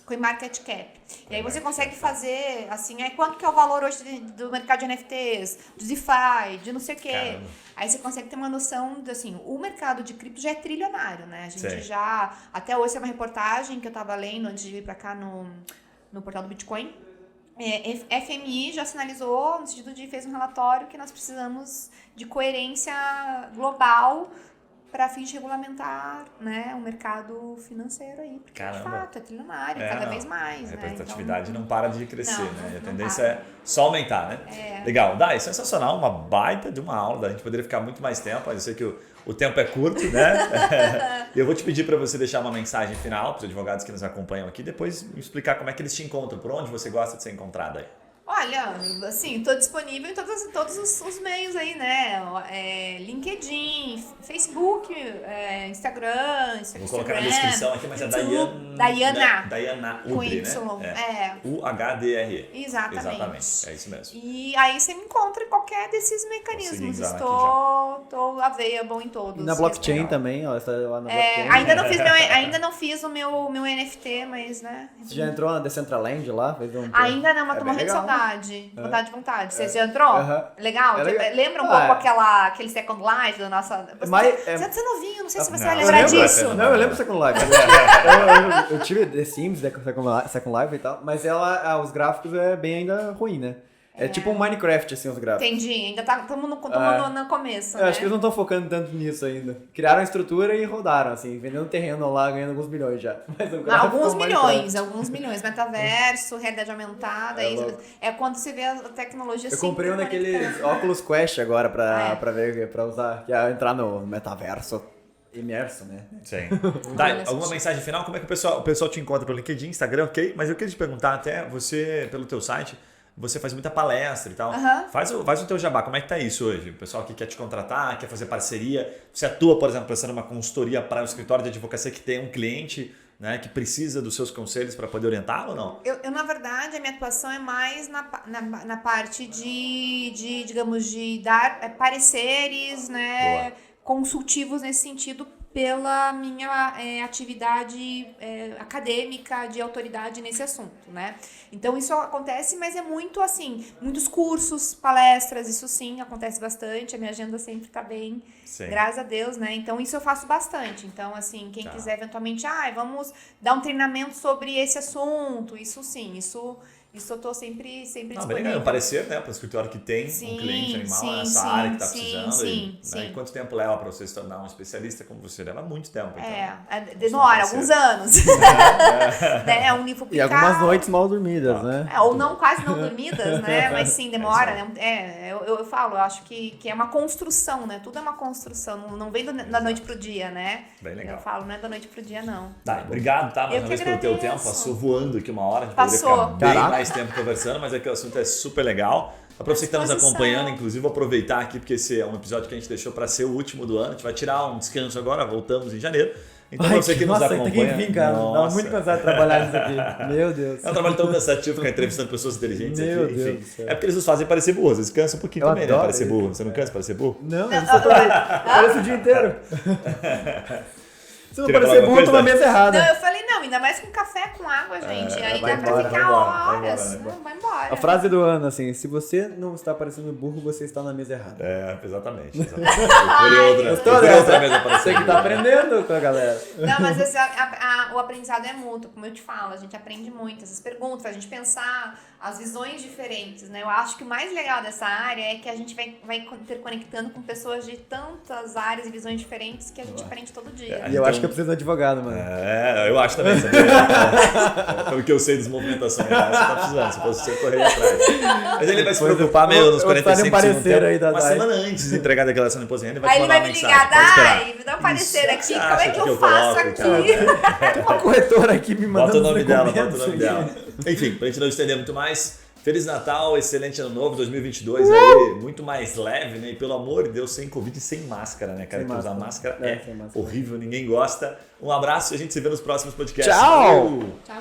CoinMarketCap. E aí você consegue fazer, assim, quanto que é o valor hoje do mercado de NFTs, do DeFi, de não sei o quê. Caramba. Aí você consegue ter uma noção de, assim, o mercado de cripto já é trilionário, né? A gente Sim. até hoje é uma reportagem que eu tava lendo antes de vir pra cá no portal do Bitcoin. FMI já sinalizou, no sentido de fez um relatório que nós precisamos de coerência global para fins de regulamentar, né, o mercado financeiro aí, porque de fato é trilionário, cada vez mais. A né? representatividade não para de crescer, né? E a tendência para. é só aumentar, né? Legal. Dai, sensacional, uma baita de uma aula, a gente poderia ficar muito mais tempo, mas eu sei que o tempo é curto, né? E eu vou te pedir para você deixar uma mensagem final para os advogados que nos acompanham aqui, depois explicar como é que eles te encontram, por onde você gosta de ser encontrado aí. Olha, assim, estou disponível em todos os meios aí, né? LinkedIn, Facebook, Instagram. Vou colocar na descrição aqui, mas YouTube, Daiana com Udre, Y, né? UHDRE. Exatamente. É isso mesmo. E aí você me encontra em qualquer desses mecanismos. Estou available em todos. E na blockchain também, ó, está lá na blockchain. Ainda não fiz o meu NFT, mas, né? Você já entrou na Decentraland lá? Ainda não, mas tô morrendo de saudade. Vontade. Você já entrou? Legal? Lembra um pouco aquele Second Life da nossa... Você é novinho, não sei se você vai lembrar disso. Não, eu lembro do Second Life. eu tive The Sims, Second Life e tal, mas os gráficos é bem ainda ruim, né? É tipo um Minecraft, assim, os gráficos. Entendi, ainda estamos no começo, né? Eu acho que eles não estão focando tanto nisso ainda. Criaram a estrutura e rodaram, assim, vendendo terreno lá, ganhando alguns milhões já. Mas alguns milhões. Metaverso, realidade aumentada, é quando você vê a tecnologia. Eu comprei um daqueles Oculus Quest agora pra usar, que é entrar no metaverso. Imerso, né? Sim. Dai, alguma mensagem final? Como é que o pessoal te encontra pelo LinkedIn, Instagram, ok? Mas eu queria te perguntar até, você, pelo teu site, você faz muita palestra e tal. Faz o teu jabá, como é que tá isso hoje? O pessoal que quer te contratar, quer fazer parceria. Você atua, por exemplo, prestando uma consultoria para um escritório de advocacia que tem um cliente, né, que precisa dos seus conselhos para poder orientá-lo ou não? Eu, na verdade, a minha atuação é mais na parte digamos, de dar pareceres, né, consultivos nesse sentido, pela minha atividade acadêmica de autoridade nesse assunto, né? Então isso acontece, mas é muito assim, muitos cursos, palestras, isso sim, acontece bastante, a minha agenda sempre tá bem, graças a Deus, né? Então isso eu faço bastante, então assim, quem quiser eventualmente, vamos dar um treinamento sobre esse assunto, isso sim, isso eu tô sempre disponível. É um parecer, né, para o escritório que tem um cliente animal nessa área que está precisando. E quanto tempo leva para você se tornar um especialista como você? Leva muito tempo. Então, demora alguns anos. E algumas noites mal dormidas, né? Ou não, quase não dormidas, né? Mas sim, demora, né? Eu falo, eu acho que é uma construção, né? Tudo é uma construção, não vem da noite pro dia, né? Bem legal. Eu falo, não é da noite pro dia, não. Obrigado, mais uma vez pelo teu tempo. Passou voando aqui uma hora, a gente poderia ficar bem mais mais tempo conversando, mas é que o assunto é super legal. Para você que está nos acompanhando, inclusive, vou aproveitar aqui, porque esse é um episódio que a gente deixou para ser o último do ano. A gente vai tirar um descanso agora, voltamos em janeiro. Então, para você que nos acompanha... Tem que vir, cara. Dá muito cansado de trabalhar nisso aqui. Meu Deus. É um trabalho tão cansativo ficar entrevistando pessoas inteligentes Meu aqui. Deus Enfim, do céu. é porque eles nos fazem parecer burros. Eles cansam um pouquinho também, né? Parecer burro. Você não cansa de parecer burro? Não, eu só pareço o dia inteiro. Se não Queria parecer falar burro, eu tô na alguma mesa errada. Não, eu falei, não, ainda mais com café com água, gente. Aí vai dá pra embora, ficar vai embora, horas. vai embora. Não, vai embora. A frase do ano, assim, se você não está parecendo burro, você está na mesa errada. Exatamente. Procure outra mesa para Você que tá aprendendo com a galera. Não, mas o aprendizado é mútuo, como eu te falo. A gente aprende muito. Essas perguntas, a gente pensar as visões diferentes, né? Eu acho que o mais legal dessa área é que a gente vai interconectando com pessoas de tantas áreas e visões diferentes que a gente aprende todo dia. E eu acho que eu preciso de um advogado, mano. Eu acho também. Pelo que eu sei das movimentações, você tá precisando. Se fosse você, correr atrás. Mas ele vai se preocupar meio nos 45 parecer aí da uma semana antes de entregar a declaração de imposto de renda, Aí te ele mandar vai uma me mensagem. ligar, Dai, me dá um parecer aqui, como é que eu faço aqui? Tem uma corretora aqui me mandando Bota o nome dela, bota o documentos nome aqui. dela. Enfim, pra gente não estender muito mais, Feliz Natal, excelente ano novo, 2022 aí, muito mais leve, né? E pelo amor de Deus, sem Covid e sem máscara, né, cara? Sem Porque usar máscara sem máscara. horrível, ninguém gosta. Um abraço e a gente se vê nos próximos podcasts. Tchau! Valeu! Tchau.